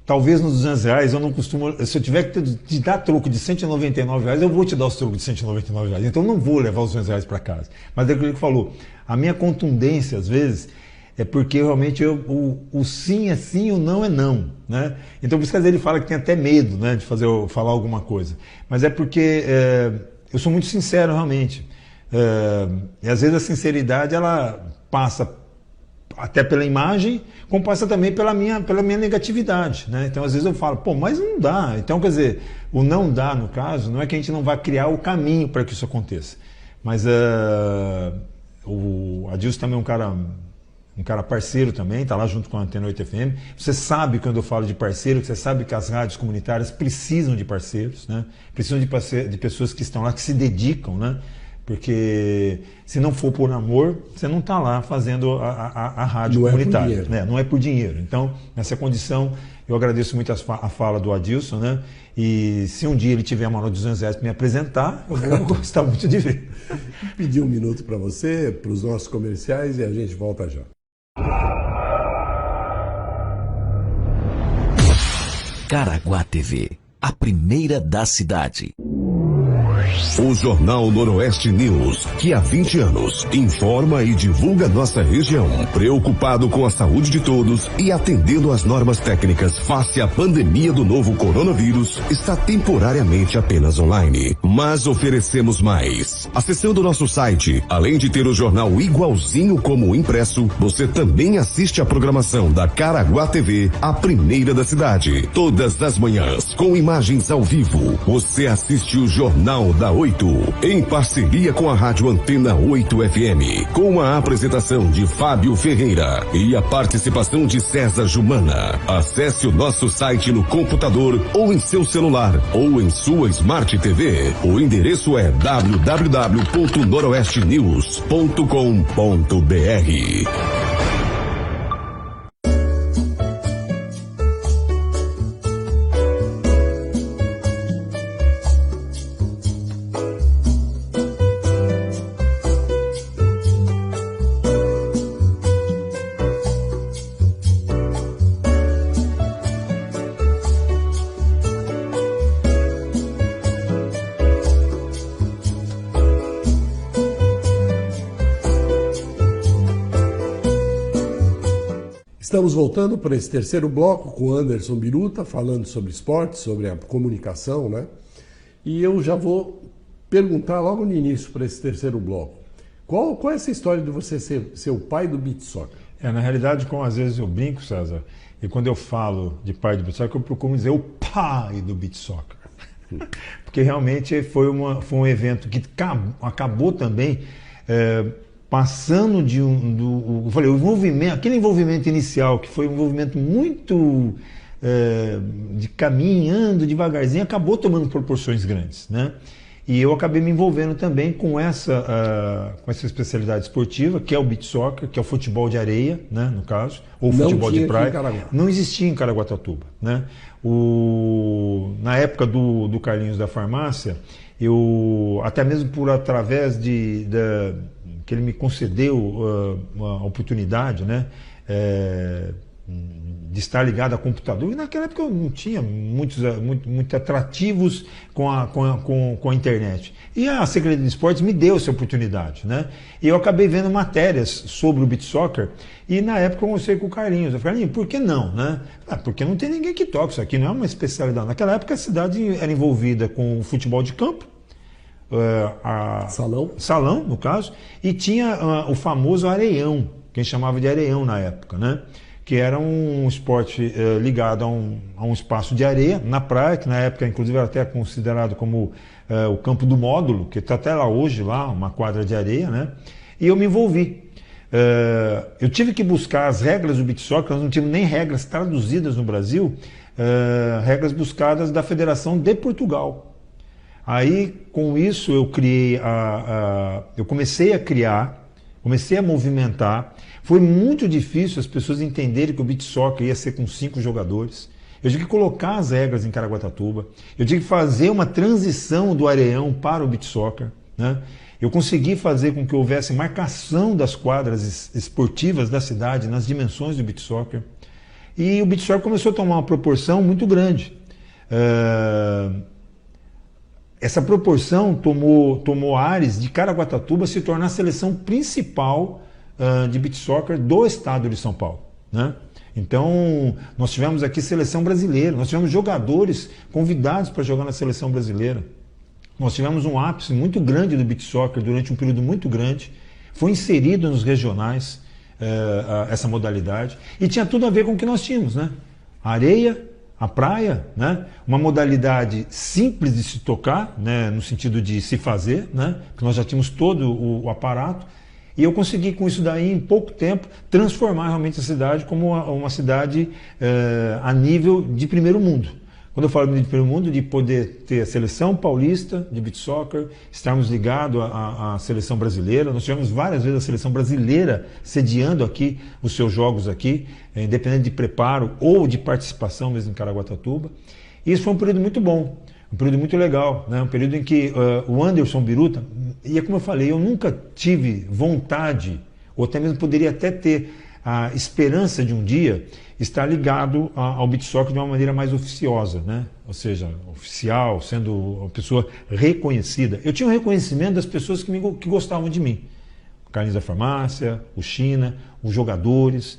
talvez nos R$200 eu não costumo... Se eu tiver que te dar troco de R$199, eu vou te dar os trocos de R$199. Então eu não vou levar os R$200 para casa. Mas é aquilo que falou, a minha contundência às vezes é porque realmente o sim é sim, o não é não, né? Então por isso que às vezes ele fala que tem até medo, né, de falar alguma coisa. Mas é porque eu sou muito sincero realmente. E às vezes a sinceridade ela passa até pela imagem, como passa também pela minha negatividade, né? Então às vezes eu falo, pô, mas não dá. Então quer dizer, o não dá no caso, não é que a gente não vai criar o caminho para que isso aconteça. Mas o Adilson também é um cara parceiro também, está lá junto com a Antena 8 FM. Você sabe, quando eu falo de parceiro, você sabe que as rádios comunitárias precisam de parceiros, né? Precisam de pessoas que estão lá, que se dedicam, né? Porque se não for por amor, você não está lá fazendo a rádio comunitária. Né? Não é por dinheiro. Então, nessa condição, eu agradeço muito a fala do Adilson, né? E se um dia ele tiver uma nota de R$200 para me apresentar, eu vou gostar muito de ver. Vou pedir um minuto para você, para os nossos comerciais, e a gente volta já. Caraguá TV, a primeira da cidade. O Jornal Noroeste News, que há 20 anos informa e divulga nossa região, preocupado com a saúde de todos e atendendo às normas técnicas face à pandemia do novo coronavírus, está temporariamente apenas online. Mas oferecemos mais. Acessando nosso site, além de ter o jornal igualzinho como o impresso, você também assiste a programação da Caraguá TV, a primeira da cidade. Todas as manhãs, com imagens ao vivo, você assiste o Jornal da 8, em parceria com a Rádio Antena 8 FM, com a apresentação de Fábio Ferreira e a participação de César Jumana. Acesse o nosso site no computador ou em seu celular ou em sua Smart TV. O endereço é www.noroestenews.com.br. Estamos voltando para esse terceiro bloco com o Anderson Biruta, falando sobre esporte, sobre a comunicação, né? E eu já vou perguntar logo no início para esse terceiro bloco. Qual é essa história de você ser o pai do beach soccer? Na realidade, como às vezes eu brinco, César, e quando eu falo de pai do beach soccer, eu procuro dizer o pai do beach soccer. Porque realmente foi um evento que acabou também... passando eu falei, aquele envolvimento inicial, que foi um envolvimento muito de caminhando devagarzinho, acabou tomando proporções grandes, né? E eu acabei me envolvendo também com essa especialidade esportiva, que é o beach soccer, que é o futebol de areia, né, no caso, ou futebol de praia. Não existia em Caraguatatuba, né? Na época do Carlinhos da Farmácia, eu, até mesmo através que ele me concedeu uma oportunidade, né, de estar ligado a computador. E naquela época eu não tinha muito atrativos com a internet. E a Secretaria de Esportes me deu essa oportunidade, né? E eu acabei vendo matérias sobre o beach soccer. E na época eu conversei com o Carlinhos. Eu falei, por que não, né? Porque não tem ninguém que toque isso aqui, não é uma especialidade. Naquela época a cidade era envolvida com o futebol de campo, salão, no caso, e tinha o famoso areião, que a gente chamava de areião na época, né? Que era um esporte ligado a um espaço de areia na praia, que na época inclusive era até considerado como o campo do módulo, que está até lá hoje, uma quadra de areia, né? E eu me envolvi. Eu tive que buscar as regras do beach soccer, nós não tínhamos nem regras traduzidas no Brasil, regras buscadas da Federação de Portugal. Aí, com isso, eu comecei a movimentar. Foi muito difícil as pessoas entenderem que o beach soccer ia ser com 5 jogadores. eu tive que colocar as regras em Caraguatatuba, eu tive que fazer uma transição do areião para o beach soccer, né? Eu consegui fazer com que houvesse marcação das quadras esportivas da cidade nas dimensões do beach soccer. E o beach soccer começou a tomar uma proporção muito grande. Essa proporção tomou ares de Caraguatatuba se tornar a seleção principal de beach soccer do estado de São Paulo, né? Então, nós tivemos aqui seleção brasileira, nós tivemos jogadores convidados para jogar na seleção brasileira. Nós tivemos um ápice muito grande do beach soccer durante um período muito grande. Foi inserido nos regionais essa modalidade. E tinha tudo a ver com o que nós tínhamos, né? A areia, a praia, né? Uma modalidade simples de se tocar, né? No sentido de se fazer, né? Porque nós já tínhamos todo o aparato. E eu consegui, com isso daí, em pouco tempo, transformar realmente a cidade como uma cidade a nível de primeiro mundo. Quando eu falo de primeiro mundo, de poder ter a seleção paulista de beach soccer, estarmos ligados à seleção brasileira. Nós tivemos várias vezes a seleção brasileira sediando aqui os seus jogos aqui, independente de preparo ou de participação mesmo em Caraguatatuba. E isso foi um período muito bom, um período muito legal, né? Um período em que o Anderson Biruta, e é como eu falei, eu nunca tive vontade, ou até mesmo poderia até ter a esperança de um dia estar ligado ao beach soccer de uma maneira mais oficiosa, né? Ou seja, oficial, sendo uma pessoa reconhecida. Eu tinha um reconhecimento das pessoas que gostavam de mim. O Carlinhos da Farmácia, o China, os jogadores,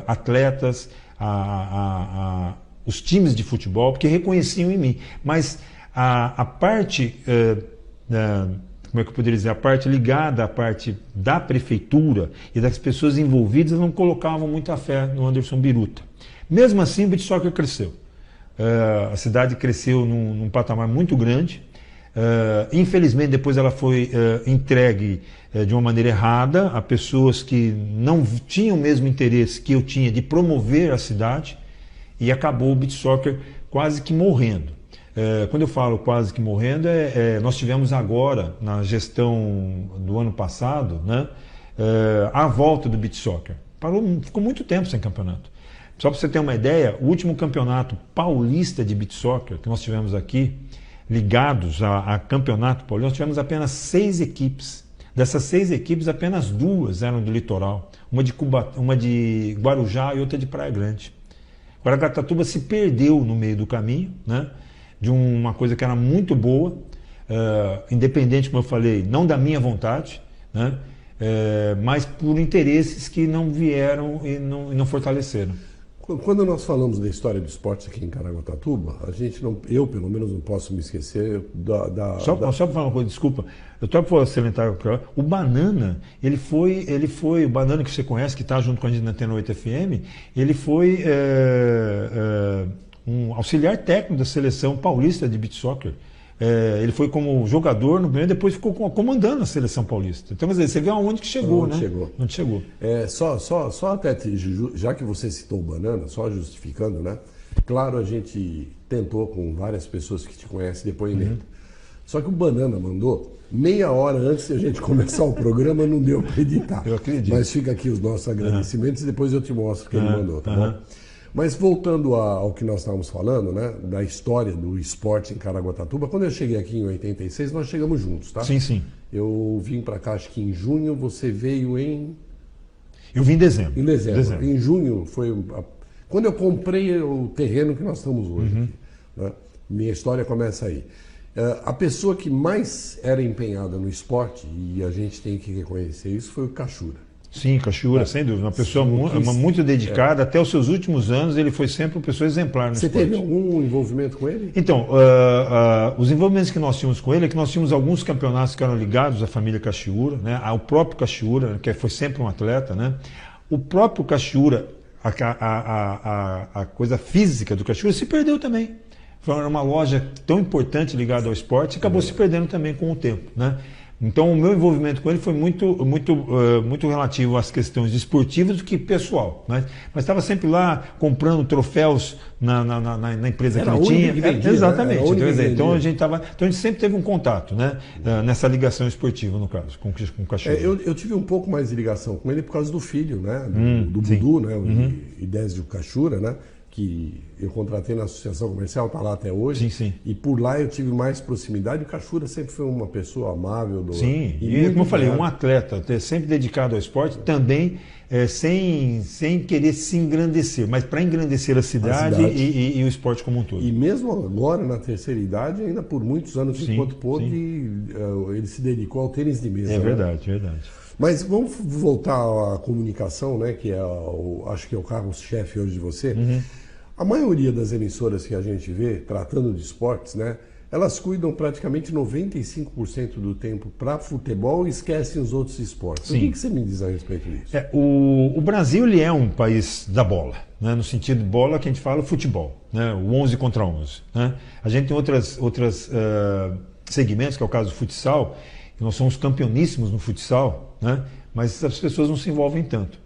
atletas, os times de futebol, porque reconheciam em mim. Mas a parte, como é que eu poderia dizer, a parte ligada à parte da prefeitura e das pessoas envolvidas não colocavam muita fé no Anderson Biruta. Mesmo assim, o beach soccer cresceu. A cidade cresceu num patamar muito grande. Infelizmente, depois ela foi entregue de uma maneira errada a pessoas que não tinham o mesmo interesse que eu tinha de promover a cidade, e acabou o beach soccer quase que morrendo. Quando eu falo quase que morrendo, nós tivemos agora, na gestão do ano passado, né, a volta do beach soccer. Ficou muito tempo sem campeonato. Só para você ter uma ideia, o último campeonato paulista de beach soccer que nós tivemos aqui, ligados a campeonato paulista, nós tivemos apenas 6 equipes. Dessas 6 equipes, apenas 2 eram do litoral. Uma de Guarujá e outra de Praia Grande. Caraguatatuba se perdeu no meio do caminho, né, de uma coisa que era muito boa, independente, como eu falei, não da minha vontade, né, mas por interesses que não vieram e não fortaleceram. Quando nós falamos da história do esporte aqui em Caraguatatuba, eu pelo menos não posso me esquecer Só para falar uma coisa, desculpa, eu estou para salientar, o Banana, ele foi o Banana que você conhece, que está junto com a gente na Antena 8 FM, ele foi um auxiliar técnico da seleção paulista de beach soccer. Ele foi como jogador no primeiro, depois ficou comandando a seleção paulista. Então, quer dizer, você vê aonde que chegou, né? Onde chegou. Só até, já que você citou o Banana, só justificando, né? Claro, a gente tentou com várias pessoas que te conhecem depoimento. Só que o Banana mandou meia hora antes de a gente começar o programa, não deu para editar. Eu acredito. Mas fica aqui os nossos agradecimentos e depois eu te mostro o que ele mandou, tá bom? Mas voltando ao que nós estávamos falando, né, da história do esporte em Caraguatatuba, quando eu cheguei aqui em 86, nós chegamos juntos, tá? Sim, sim. Eu vim para cá, acho que em junho, você veio em... Eu vim em dezembro. Em dezembro. Em junho foi quando eu comprei o terreno que nós estamos hoje. Aqui, né? Minha história começa aí. A pessoa que mais era empenhada no esporte, e a gente tem que reconhecer isso, foi o Cachura. Sim, Cachura, sem dúvida. Uma pessoa muito dedicada. Até os seus últimos anos, ele foi sempre uma pessoa exemplar no esporte. Você teve algum envolvimento com ele? Então, os envolvimentos que nós tínhamos com ele é que nós tínhamos alguns campeonatos que eram ligados à família Cachura, né? Ao próprio Cachura, que foi sempre um atleta, né? O próprio Cachura, a coisa física do Cachura se perdeu também. Foi uma loja tão importante ligada ao esporte e acabou se perdendo também com o tempo, né? Então, o meu envolvimento com ele foi muito relativo às questões esportivas do que pessoal. Mas estava sempre lá comprando troféus na empresa que ele tinha. Vendia, exatamente. Né? Então, a gente sempre teve um contato, né, nessa ligação esportiva, no caso, com o Cachorro. Eu tive um pouco mais de ligação com ele por causa do filho, né? Do Budu, né? O Idésio Cachura, né? que eu contratei na Associação Comercial, está lá até hoje. Sim, sim. E por lá eu tive mais proximidade. O Cachura sempre foi uma pessoa amável. Sim, e como eu falei, um atleta sempre dedicado ao esporte, também sem querer se engrandecer, mas para engrandecer a cidade, e o esporte como um todo. E mesmo agora, na terceira idade, ainda por muitos anos, Sim, enquanto pôde, ele se dedicou ao tênis de mesa. É verdade, verdade. Mas vamos voltar à comunicação, né, que acho que é o carro-chefe hoje de você. A maioria das emissoras que a gente vê, tratando de esportes, né, elas cuidam praticamente 95% do tempo para futebol e esquecem os outros esportes. Sim. O que você me diz a respeito disso? O Brasil ele é um país da bola, né, no sentido de bola que a gente fala futebol, né, o 11 contra 11. Né? A gente tem outros segmentos, que é o caso do futsal, que nós somos campeoníssimos no futsal, né, mas as pessoas não se envolvem tanto.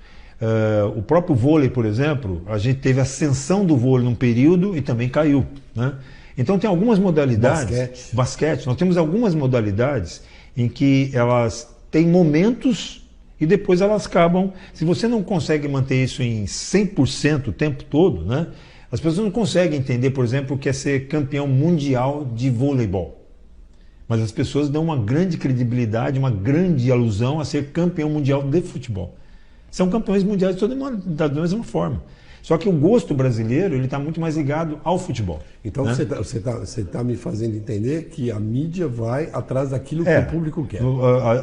O próprio vôlei, por exemplo, a gente teve ascensão do vôlei num período e também caiu. Né? Então tem algumas modalidades. Basquete. Nós temos algumas modalidades em que elas têm momentos e depois elas acabam. Se você não consegue manter isso em 100% o tempo todo, né? As pessoas não conseguem entender, por exemplo, o que é ser campeão mundial de voleibol. Mas as pessoas dão uma grande credibilidade, uma grande alusão a ser campeão mundial de futebol. São campeões mundiais da mesma forma. Só que o gosto brasileiro ele está muito mais ligado ao futebol. Então né? você tá me fazendo entender que a mídia vai atrás daquilo que o público quer.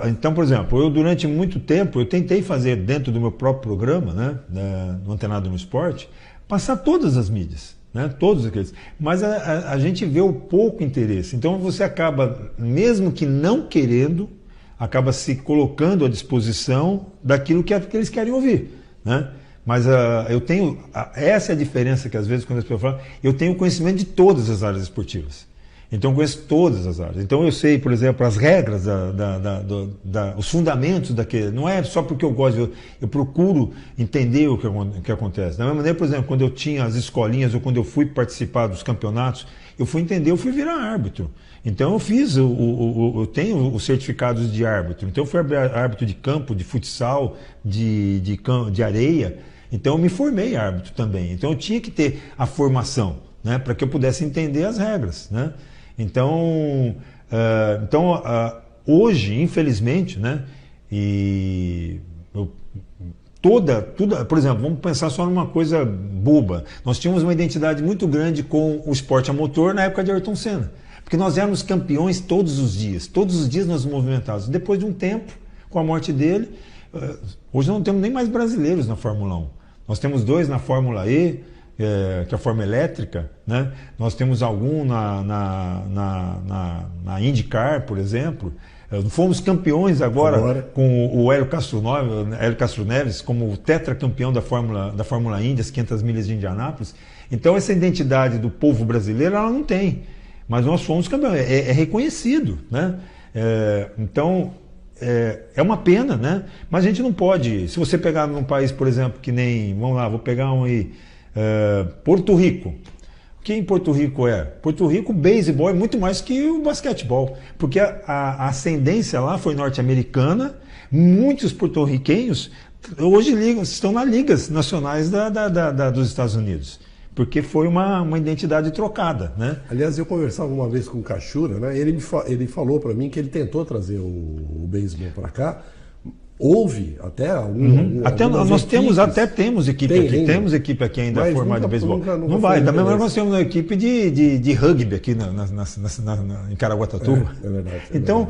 Então, por exemplo, eu durante muito tempo eu tentei fazer dentro do meu próprio programa, né, no Antenado no Esporte, passar todas as mídias. Né, todos aqueles. Mas a gente vê o pouco interesse. Então você acaba, mesmo que não querendo, acaba se colocando à disposição daquilo que eles querem ouvir. Né? Mas eu tenho. Essa é a diferença que às vezes, quando as pessoas falam, eu tenho conhecimento de todas as áreas esportivas. Então eu conheço todas as áreas. Então eu sei, por exemplo, as regras, os fundamentos daquele. Não é só porque eu gosto, eu procuro entender o que acontece. Da mesma maneira, por exemplo, quando eu tinha as escolinhas ou quando eu fui participar dos campeonatos, eu fui entender, eu fui virar árbitro. Então eu fiz, eu tenho os certificados de árbitro. Então eu fui árbitro de campo, de futsal, de areia. Então eu me formei árbitro também. Então eu tinha que ter a formação, né, para que eu pudesse entender as regras, né? Então, hoje, infelizmente, né, por exemplo, vamos pensar só numa coisa boba. Nós tínhamos uma identidade muito grande com o esporte a motor na época de Ayrton Senna, porque nós éramos campeões todos os dias nós nos movimentávamos. Depois de um tempo, com a morte dele, hoje não temos nem mais brasileiros na Fórmula 1. Nós temos 2 na Fórmula E, que é a forma elétrica, né? Nós temos algum na IndyCar, por exemplo. Fomos campeões agora com o Hélio Castro Neves como tetracampeão da Fórmula Indy, as 500 milhas de Indianápolis. Então essa identidade do povo brasileiro ela não tem, mas nós fomos campeões, é reconhecido, né? Então é uma pena, né? Mas a gente não pode, se você pegar num país, por exemplo, que nem, vamos lá, vou pegar um aí, Porto Rico. O que em Porto Rico é? Porto Rico, o beisebol é muito mais que o basquetebol, porque a ascendência lá foi norte-americana. Muitos porto-riquenhos hoje estão nas ligas nacionais dos Estados Unidos, porque foi uma identidade trocada, né? Aliás, eu conversava uma vez com o Cachura, né? Ele falou para mim que ele tentou trazer o beisebol para cá. Houve até temos equipe aqui, temos equipe aqui ainda formada de beisebol. Não vai, da mesma maneira nós temos uma equipe de rugby aqui em Caraguatatuba. É verdade. Então,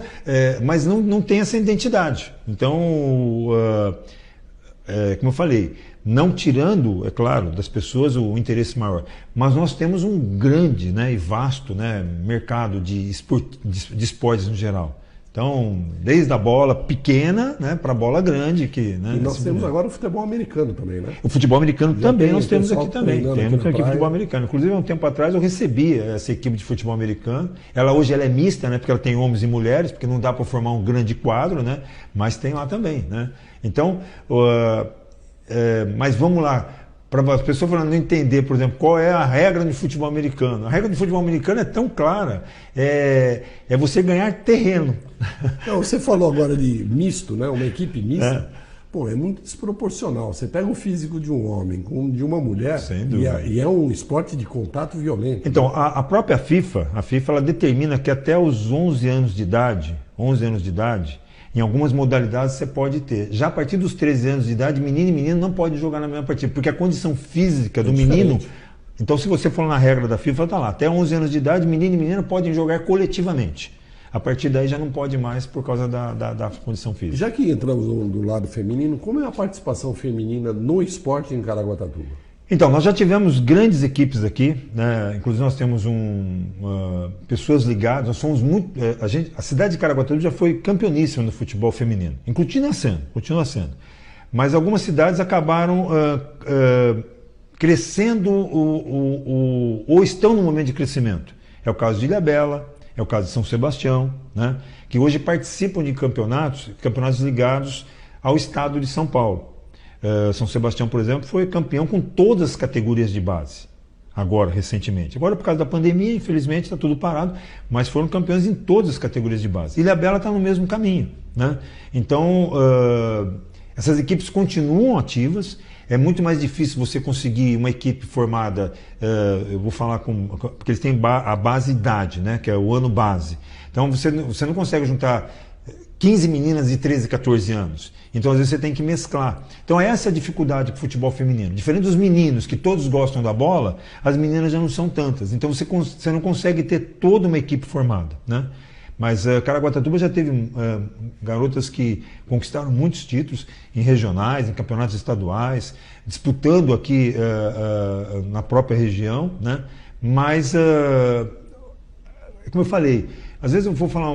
mas não tem essa identidade. Então, como eu falei, não tirando, é claro, das pessoas o interesse maior, mas nós temos um grande, né, e vasto, né, mercado de esportes no geral. Então, desde a bola pequena, né, para a bola grande. Né, e nós temos agora o futebol americano também, né? O futebol americano também nós temos aqui também. Temos aqui o futebol americano. Inclusive, há um tempo atrás eu recebi essa equipe de futebol americano. Hoje ela é mista, né, porque ela tem homens e mulheres, porque não dá para formar um grande quadro, né, mas tem lá também. Né? Então, mas vamos lá. Para as pessoas não entender, por exemplo, qual é a regra do futebol americano. A regra do futebol americano é tão clara, é você ganhar terreno. Não, você falou agora de misto, né? Uma equipe mista. Pô, é muito desproporcional. Você pega o físico de um homem com de uma mulher Sem dúvida. e é um esporte de contato violento. Então, a própria FIFA, ela determina que até os 11 anos de idade, em algumas modalidades você pode ter. Já a partir dos 13 anos de idade, menino e menino não podem jogar na mesma partida, porque a condição física do menino... Então, se você for na regra da FIFA, está lá. Até 11 anos de idade, menino e menina podem jogar coletivamente. A partir daí já não pode mais por causa da condição física. Já que entramos do lado feminino, como é a participação feminina no esporte em Caraguatatuba? Então, nós já tivemos grandes equipes aqui, né? Inclusive nós temos pessoas ligadas, nós somos muito... A cidade de Caraguatatuba já foi campeoníssima no futebol feminino, continua sendo. Mas algumas cidades acabaram crescendo ou estão no momento de crescimento. É o caso de Ilhabela, é o caso de São Sebastião, né? Que hoje participam de campeonatos ligados ao estado de São Paulo. São Sebastião, por exemplo, foi campeão com todas as categorias de base, recentemente. Agora, por causa da pandemia, infelizmente, está tudo parado, mas foram campeões em todas as categorias de base. Ilhabela está no mesmo caminho, né? Então, essas equipes continuam ativas. É muito mais difícil você conseguir uma equipe formada, eu vou falar porque eles têm a base idade, né, que é o ano base. Então você não consegue juntar 15 meninas de 13, 14 anos. Então às vezes você tem que mesclar. Então essa é a dificuldade com o futebol feminino. Diferente dos meninos, que todos gostam da bola, as meninas já não são tantas. Então você não consegue ter toda uma equipe formada, né? Mas Caraguatatuba já teve garotas que conquistaram muitos títulos em regionais, em campeonatos estaduais, disputando aqui na própria região, né? Mas, como eu falei, às vezes eu vou falar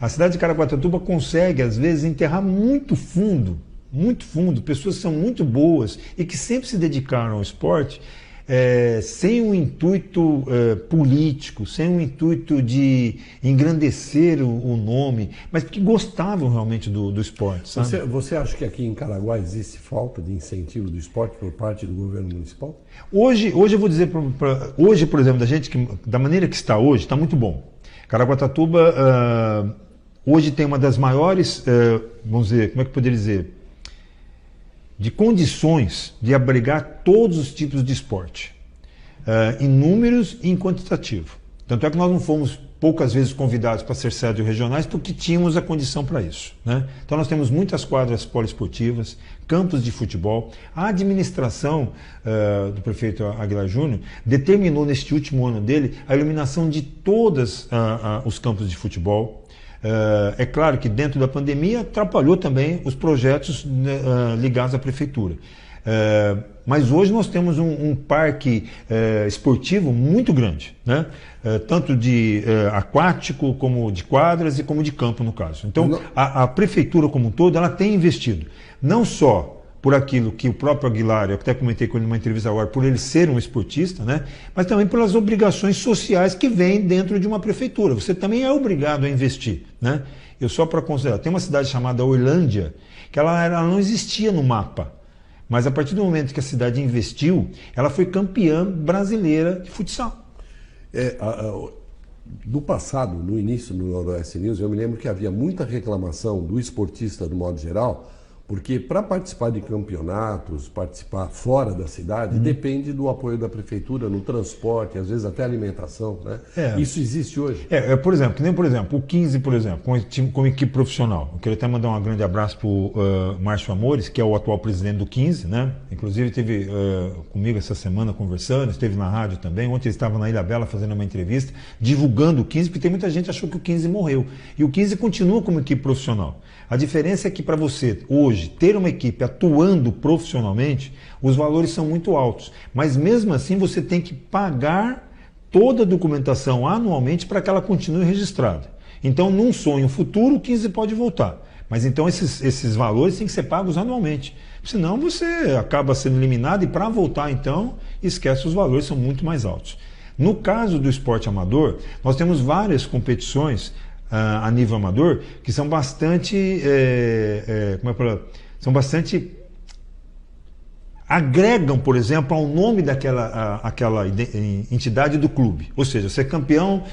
a cidade de Caraguatatuba consegue, às vezes, enterrar muito fundo, pessoas que são muito boas e que sempre se dedicaram ao esporte, sem um intuito político, sem um intuito de engrandecer o nome, mas porque gostavam realmente do esporte. Sabe? Você acha que aqui em Caraguá existe falta de incentivo do esporte por parte do governo municipal? Hoje eu vou dizer, hoje, por exemplo, da maneira que está hoje, está muito bom. Caraguatatuba hoje tem uma das maiores, vamos dizer, como é que eu poderia dizer, de condições de abrigar todos os tipos de esporte, em números e em quantitativo. Tanto é que nós não fomos poucas vezes convidados para ser sede regionais porque tínhamos a condição para isso, né? Então nós temos muitas quadras poliesportivas, campos de futebol. A administração do prefeito Aguilar Júnior determinou neste último ano dele a iluminação de todos os campos de futebol. É claro que dentro da pandemia atrapalhou também os projetos ligados à prefeitura. Mas hoje nós temos um parque esportivo muito grande, né? Tanto de aquático, como de quadras e como de campo, no caso. Então, a prefeitura como um todo, ela tem investido, não só por aquilo que o próprio Aguilar, eu até comentei com ele numa entrevista agora, por ele ser um esportista, né? Mas também pelas obrigações sociais que vêm dentro de uma prefeitura. Você também é obrigado a investir, né? Eu só para considerar, tem uma cidade chamada Orlândia, que ela não existia no mapa. Mas a partir do momento que a cidade investiu, ela foi campeã brasileira de futsal. No passado, no início do Noroeste News, eu me lembro que havia muita reclamação do esportista, do modo geral, porque para participar de campeonatos, participar fora da cidade, depende do apoio da prefeitura no transporte, às vezes até alimentação, né? Isso existe hoje? Por exemplo, que nem o 15, por exemplo, com equipe profissional. Eu queria até mandar um grande abraço para o Márcio Amores, que é o atual presidente do 15, né? Inclusive esteve comigo essa semana conversando, esteve na rádio também. Ontem ele estava na Ilhabela fazendo uma entrevista, divulgando o 15, porque tem muita gente que achou que o 15 morreu. E o 15 continua como equipe profissional. A diferença é que para você, hoje, ter uma equipe atuando profissionalmente, os valores são muito altos. Mas mesmo assim você tem que pagar toda a documentação anualmente para que ela continue registrada. Então, num sonho futuro, o 15 pode voltar. Mas então esses valores têm que ser pagos anualmente. Senão você acaba sendo eliminado e para voltar então, esquece, os valores são muito mais altos. No caso do esporte amador, nós temos várias competições a nível amador, que são bastante, agregam, por exemplo, ao nome aquela entidade do clube. Ou seja, você é campeão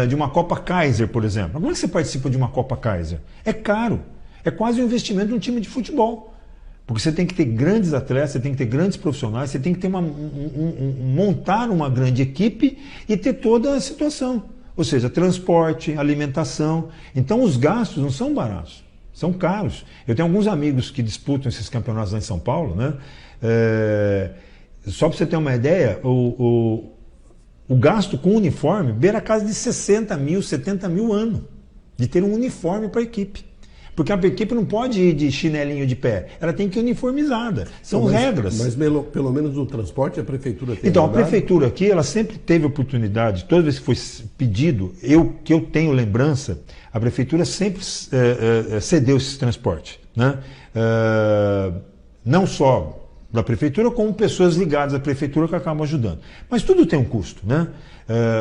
de uma Copa Kaiser, por exemplo. Como é que você participa de uma Copa Kaiser? É caro. É quase um investimento num time de futebol. Porque você tem que ter grandes atletas, você tem que ter grandes profissionais, você tem que ter montar uma grande equipe e ter toda a situação. Ou seja, transporte, alimentação. Então os gastos não são baratos, são caros. Eu tenho alguns amigos que disputam esses campeonatos lá em São Paulo, né? Só para você ter uma ideia, o gasto com uniforme beira a casa de 60 mil, 70 mil ano de ter um uniforme para a equipe. Porque a equipe não pode ir de chinelinho de pé, ela tem que ir uniformizada. São regras. Mas pelo menos no transporte a prefeitura tem. Então, a prefeitura aqui, ela sempre teve oportunidade, toda vez que foi pedido, que eu tenho lembrança, a prefeitura sempre cedeu esse transporte, né? Não só da prefeitura, como pessoas ligadas à prefeitura que acabam ajudando. Mas tudo tem um custo, né?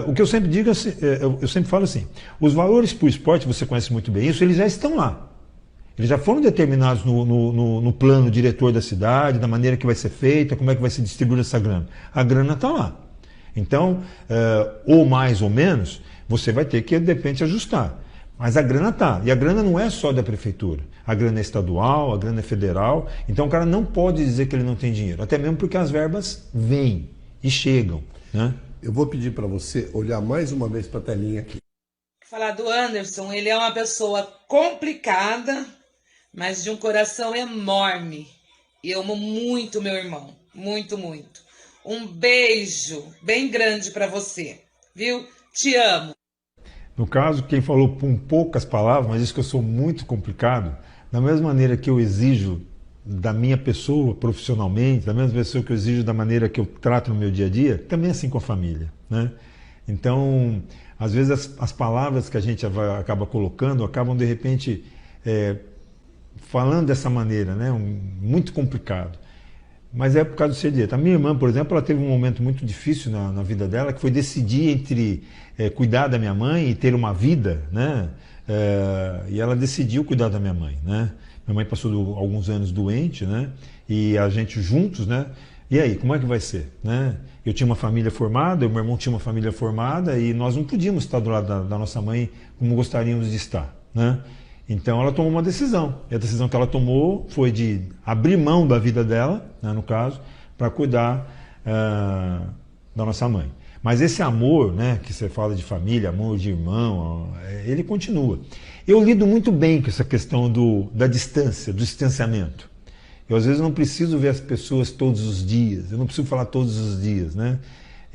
O que eu sempre digo, eu sempre falo assim, os valores para o esporte, você conhece muito bem isso, eles já estão lá. Eles já foram determinados no plano diretor da cidade, da maneira que vai ser feita, como é que vai ser distribuída essa grana. A grana está lá. Então, ou mais ou menos, você vai ter que, de repente, ajustar. Mas a grana está. E a grana não é só da prefeitura. A grana é estadual, a grana é federal. Então, o cara não pode dizer que ele não tem dinheiro. Até mesmo porque as verbas vêm e chegam, né? Eu vou pedir para você olhar mais uma vez para a telinha aqui. Falar do Anderson, ele é uma pessoa complicada, mas de um coração enorme. E eu amo muito meu irmão. Muito, muito. Um beijo bem grande para você. Viu? Te amo. No caso, quem falou com poucas palavras, mas diz que eu sou muito complicado, da mesma maneira que eu exijo da minha pessoa profissionalmente, da mesma pessoa que eu exijo da maneira que eu trato no meu dia a dia, também é assim com a família, né? Então, às vezes as palavras que a gente acaba colocando acabam de repente falando dessa maneira, né? Muito complicado. Mas é por causa do seu direito. A minha irmã, por exemplo, ela teve um momento muito difícil na vida dela, que foi decidir entre cuidar da minha mãe e ter uma vida, né? E ela decidiu cuidar da minha mãe, né? Minha mãe passou alguns anos doente, né? E a gente juntos, né? E aí, como é que vai ser, né? Eu tinha uma família formada, o meu irmão tinha uma família formada e nós não podíamos estar do lado da nossa mãe como gostaríamos de estar, né? Então ela tomou uma decisão. E a decisão que ela tomou foi de abrir mão da vida dela, né, no caso, para cuidar da nossa mãe. Mas esse amor, né, que você fala de família, amor de irmão, ele continua. Eu lido muito bem com essa questão da distância, do distanciamento. Eu às vezes não preciso ver as pessoas todos os dias, eu não preciso falar todos os dias, né?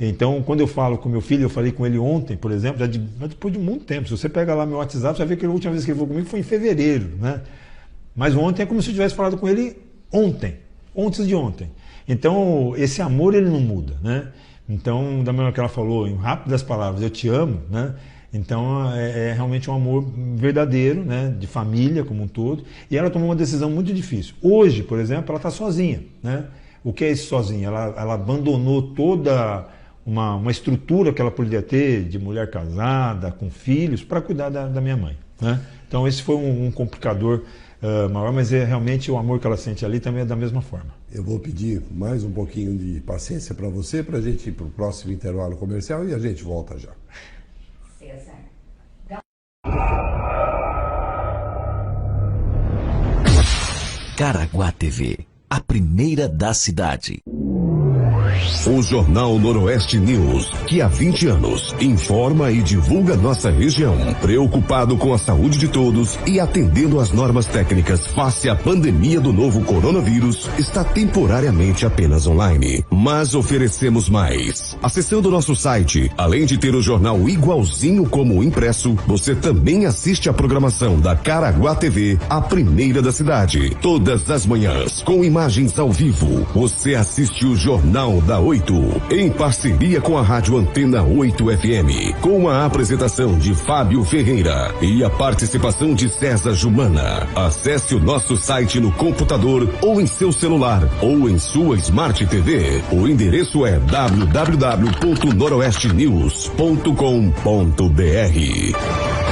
Então, quando eu falo com meu filho, eu falei com ele ontem, por exemplo, já depois de muito tempo. Se você pega lá meu WhatsApp, você vai ver que a última vez que ele falou comigo foi em fevereiro, né? Mas ontem é como se eu tivesse falado com ele ontem, antes de ontem. Então, esse amor, ele não muda, né? Então, da maneira que ela falou, em rápidas palavras, eu te amo, né? Então, é realmente um amor verdadeiro, né? De família como um todo. E ela tomou uma decisão muito difícil. Hoje, por exemplo, ela está sozinha, né? O que é isso sozinha? Ela abandonou toda uma estrutura que ela poderia ter de mulher casada, com filhos, para cuidar da minha mãe, né? Então esse foi um complicador maior, mas realmente o amor que ela sente ali também é da mesma forma. Eu vou pedir mais um pouquinho de paciência para você, para a gente ir para o próximo intervalo comercial e a gente volta já. Caraguá TV, a primeira da cidade. O Jornal Noroeste News, que há 20 anos informa e divulga nossa região, preocupado com a saúde de todos e atendendo às normas técnicas face à pandemia do novo coronavírus, está temporariamente apenas online. Mas oferecemos mais. Acessando nosso site, além de ter o jornal igualzinho como o impresso, você também assiste a programação da Caraguá TV, a primeira da cidade. Todas as manhãs, com imagens ao vivo, você assiste o Jornal da 8, em parceria com a Rádio Antena 8 FM, com a apresentação de Fábio Ferreira e a participação de César Jumana. Acesse o nosso site no computador ou em seu celular ou em sua Smart TV. O endereço é www.noroestenews.com.br.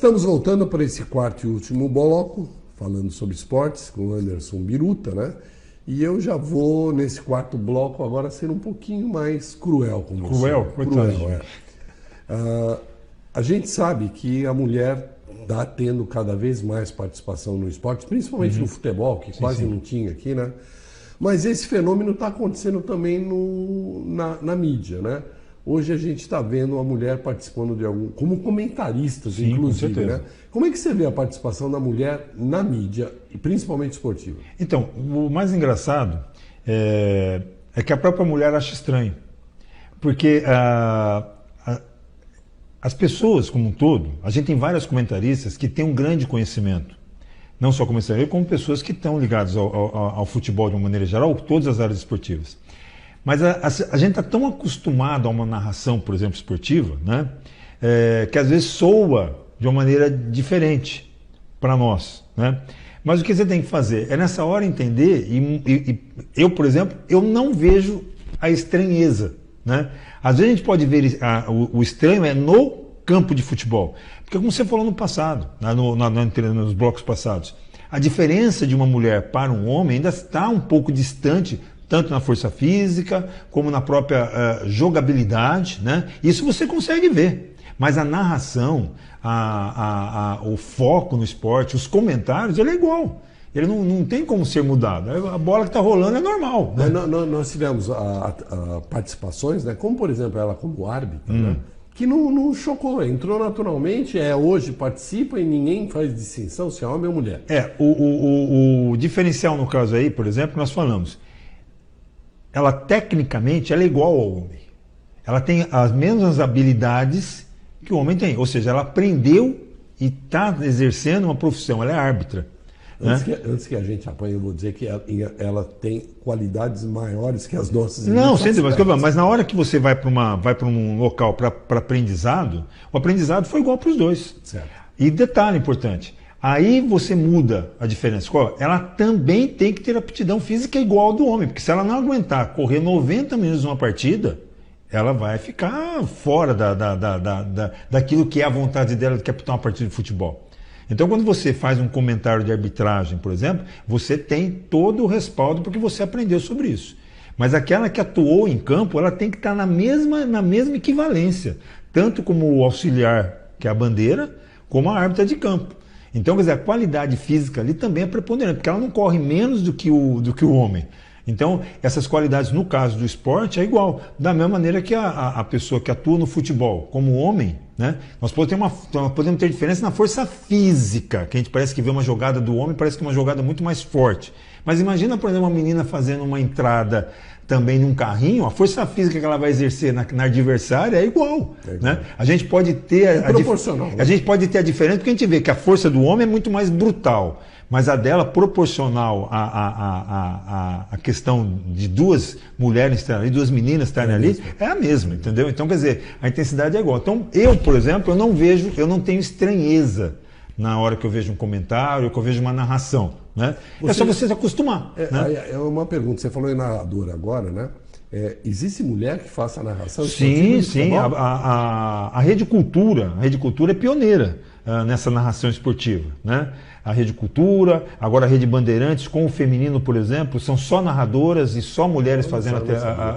Estamos voltando para esse quarto e último bloco, falando sobre esportes, com o Anderson Biruta, né? E eu já vou, nesse quarto bloco, agora ser um pouquinho mais cruel com você. Cruel? Cruel, é. A gente sabe que a mulher está tendo cada vez mais participação no esporte, principalmente no futebol, que quase não tinha aqui, né? Mas esse fenômeno está acontecendo também na mídia, né? Hoje a gente está vendo a mulher participando como comentaristas, inclusive, né? Como é que você vê a participação da mulher na mídia, e principalmente esportiva? Então, o mais engraçado é que a própria mulher acha estranho. Porque as pessoas como um todo, a gente tem vários comentaristas que têm um grande conhecimento. Não só comentaristas, como pessoas que estão ligadas ao futebol de uma maneira geral, todas as áreas esportivas. Mas a gente está tão acostumado a uma narração, por exemplo, esportiva, né, que às vezes soa de uma maneira diferente para nós, né? Mas o que você tem que fazer é nessa hora entender, e eu, por exemplo, eu não vejo a estranheza, né? Às vezes a gente pode ver o estranho no campo de futebol, porque como você falou no passado, nos blocos passados, a diferença de uma mulher para um homem ainda está um pouco distante, tanto na força física, como na própria jogabilidade, né? Isso você consegue ver. Mas a narração, o foco no esporte, os comentários, ele é igual. Ele não tem como ser mudado. A bola que está rolando é normal, né? Nós tivemos participações, né? Como, por exemplo, ela como árbitra, né? Que não chocou, entrou naturalmente, hoje participa e ninguém faz distinção se é homem ou mulher. O diferencial no caso aí, por exemplo, nós falamos, ela tecnicamente ela é igual ao homem. Ela tem as mesmas habilidades que o homem tem. Ou seja, ela aprendeu e está exercendo uma profissão. Ela é árbitra. Antes que a gente apanhe, eu vou dizer que ela tem qualidades maiores que as nossas. Não, sem dúvida. Mas na hora que você vai para um local para aprendizado, o aprendizado foi igual para os dois. Certo. E detalhe importante. Aí você muda a diferença. Ela também tem que ter aptidão física igual ao do homem, porque se ela não aguentar correr 90 minutos numa partida, ela vai ficar fora daquilo que é a vontade dela de captar uma partida de futebol. Então, quando você faz um comentário de arbitragem, por exemplo, você tem todo o respaldo porque você aprendeu sobre isso. Mas aquela que atuou em campo, ela tem que estar na mesma equivalência, tanto como o auxiliar, que é a bandeira, como a árbitra de campo. Então, quer dizer, a qualidade física ali também é preponderante, porque ela não corre menos do que o homem. Então, essas qualidades, no caso do esporte, é igual. Da mesma maneira que a pessoa que atua no futebol, como homem, né? Nós podemos ter diferença na força física, que a gente parece que vê uma jogada do homem, parece que é uma jogada muito mais forte. Mas imagina, por exemplo, uma menina fazendo uma entrada também num carrinho, a força física que ela vai exercer na adversária é igual. Né? A gente pode ter proporcional. A gente pode ter a diferença porque a gente vê que a força do homem é muito mais brutal, mas a dela, proporcional à questão de duas mulheres estarem ali, duas meninas estarem ali, é a mesma, entendeu? Então, quer dizer, a intensidade é igual. Então, eu, por exemplo, eu não tenho estranheza na hora que eu vejo um comentário, que eu vejo uma narração. Né? É só você se acostumar. É uma pergunta, você falou em narradora agora, né? Existe mulher que faça a narração? Sim. A Rede Cultura é pioneira nessa narração esportiva. Né? A Rede Cultura, agora a Rede Bandeirantes, com o feminino, por exemplo, são só narradoras e só mulheres fazendo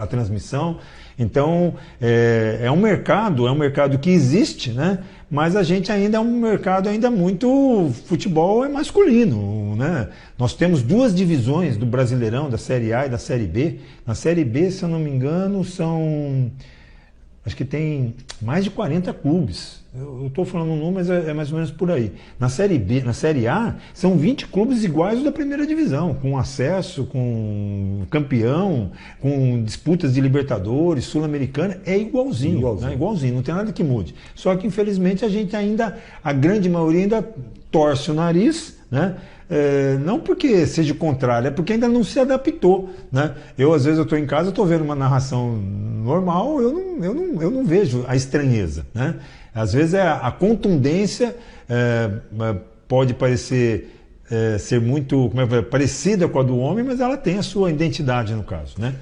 a transmissão. Então, é um mercado que existe, né? Mas a gente ainda é um mercado ainda muito... Futebol é masculino, né? Nós temos duas divisões do Brasileirão, da Série A e da Série B. Na Série B, se eu não me engano, acho que tem mais de 40 clubes. Eu estou falando um número, mas é mais ou menos por aí. Na Série B, na Série A, são 20 clubes iguais da primeira divisão, com acesso, com campeão, com disputas de Libertadores, Sul-Americana, é igualzinho. Né? Igualzinho, não tem nada que mude. Só que, infelizmente, a grande maioria ainda torce o nariz, né? Não porque seja contrário, é porque ainda não se adaptou, né? Às vezes, eu estou em casa, estou vendo uma narração normal, eu não vejo a estranheza, né? Às vezes a contundência pode parecer ser muito parecida com a do homem, mas ela tem a sua identidade no caso, né?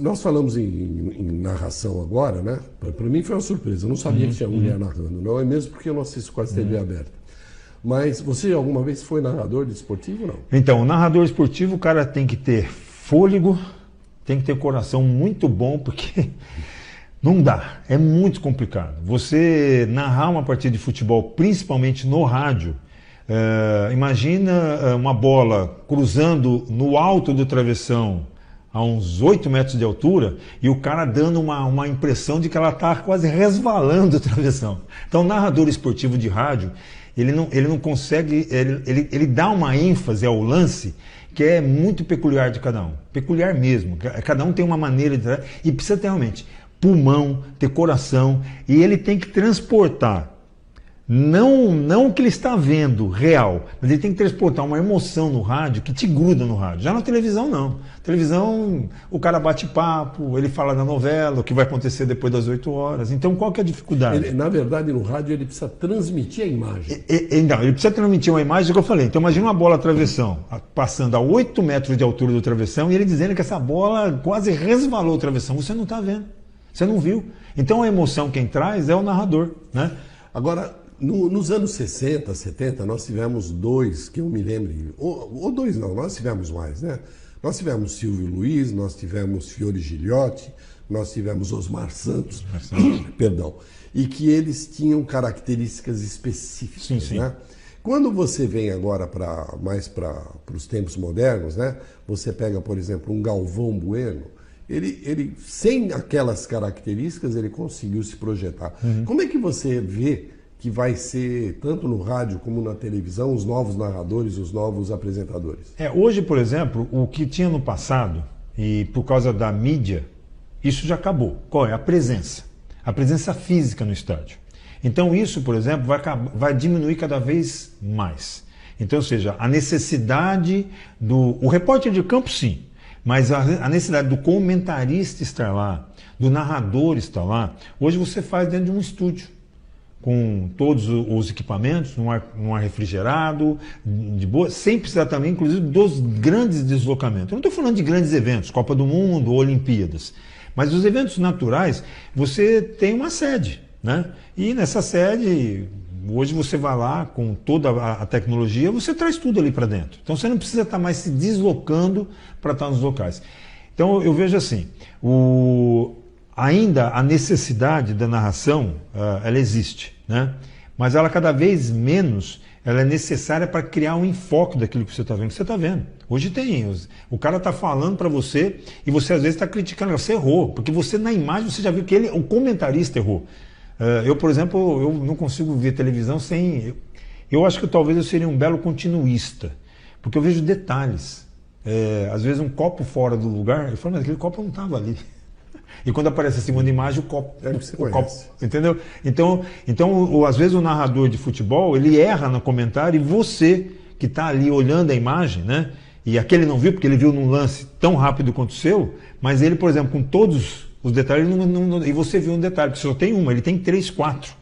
Nós falamos em narração agora, né? Para mim foi uma surpresa. Eu não sabia que tinha mulher narrando. Não é mesmo porque eu não assisto quase TV aberta. Mas você alguma vez foi narrador de esportivo, não? Então, o narrador esportivo, o cara tem que ter fôlego, tem que ter coração muito bom, porque não dá. É muito complicado. Você narrar uma partida de futebol, principalmente no rádio, imagina uma bola cruzando no alto do travessão, a uns 8 metros de altura, e o cara dando uma impressão de que ela está quase resvalando o travessão. Então, o narrador esportivo de rádio, ele não consegue, ele dá uma ênfase ao lance que é muito peculiar de cada um. Peculiar mesmo. Cada um tem uma maneira de... E precisa ter realmente pulmão, ter coração, e ele tem que transportar não o que ele está vendo real, mas ele tem que transportar uma emoção no rádio que te gruda no rádio. Já na televisão, não. Televisão, o cara bate papo, ele fala da novela, o que vai acontecer depois das 8 horas. Então, qual que é a dificuldade? Na verdade, no rádio, ele precisa transmitir a imagem. Não, ele precisa transmitir uma imagem que eu falei. Então, imagina uma bola travessão, passando a 8 metros de altura do travessão, e ele dizendo que essa bola quase resvalou o travessão. Você não está vendo. Você não viu. Então, a emoção quem traz é o narrador, né? Agora, nos anos 60, 70, nós tivemos dois, que eu me lembro, ou dois não, nós tivemos mais, né? Nós tivemos Silvio Luiz, nós tivemos Fiore Giliotti, nós tivemos Osmar Santos, perdão, e que eles tinham características específicas, sim, sim. Né? Quando você vem agora mais para os tempos modernos, né? Você pega, por exemplo, um Galvão Bueno, ele sem aquelas características, ele conseguiu se projetar. Como é que você vê que vai ser, tanto no rádio como na televisão, os novos narradores, os novos apresentadores? Hoje, por exemplo, o que tinha no passado, e por causa da mídia, isso já acabou. Qual é? A presença física no estádio. Então isso, por exemplo, vai diminuir cada vez mais. Então, ou seja, a necessidade o repórter de campo, sim, mas a necessidade do comentarista estar lá, do narrador estar lá, hoje você faz dentro de um estúdio, com todos os equipamentos, num ar refrigerado, de boa, sem precisar também, inclusive, dos grandes deslocamentos. Eu não estou falando de grandes eventos, Copa do Mundo ou Olimpíadas, mas os eventos naturais, você tem uma sede, né? E nessa sede, hoje você vai lá com toda a tecnologia, você traz tudo ali para dentro. Então você não precisa estar mais se deslocando para estar nos locais. Então eu vejo assim, ainda a necessidade da narração, ela existe, né? Mas ela cada vez menos ela é necessária para criar um enfoque daquilo que você está vendo. Hoje tem, o cara está falando para você e você às vezes está criticando, você errou, porque você na imagem você já viu que o comentarista errou. Eu, por exemplo, eu não consigo ver televisão sem... Eu acho que talvez eu seria um belo continuista, porque eu vejo detalhes. Às vezes um copo fora do lugar, eu falo, mas aquele copo não estava ali. E quando aparece a segunda imagem, o copo, entendeu? Então, às vezes o narrador de futebol, ele erra no comentário e você que está ali olhando a imagem, né? E aquele não viu, porque ele viu num lance tão rápido quanto o seu, mas ele, por exemplo, com todos os detalhes, e você viu um detalhe, porque só tem uma, ele tem 3, 4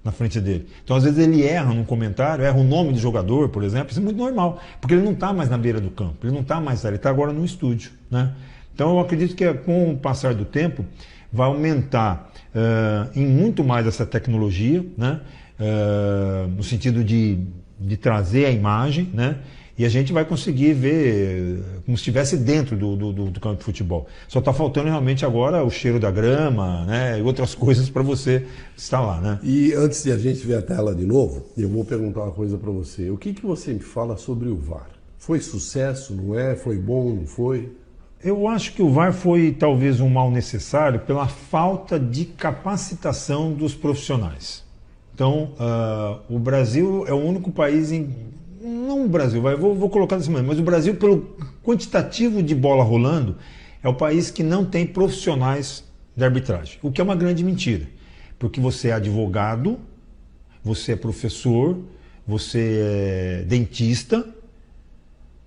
na frente dele. Então, às vezes ele erra num comentário, erra o nome do jogador, por exemplo, isso é muito normal, porque ele não está mais na beira do campo, ele não está mais ali, ele está agora no estúdio, né? Então eu acredito que com o passar do tempo vai aumentar em muito mais essa tecnologia, né? No sentido de trazer a imagem, né? E a gente vai conseguir ver como se estivesse dentro do campo de futebol. Só está faltando realmente agora o cheiro da grama, né? E outras coisas para você estar lá, né? E antes de a gente ver a tela de novo, eu vou perguntar uma coisa para você. O que você me fala sobre o VAR? Foi sucesso, não é? Foi bom, não foi? Eu acho que o VAR foi talvez um mal necessário pela falta de capacitação dos profissionais. Então, o Brasil é o único país não o Brasil, vou colocar dessa maneira, mas o Brasil, pelo quantitativo de bola rolando, é o país que não tem profissionais de arbitragem, o que é uma grande mentira, porque você é advogado, você é professor, você é dentista,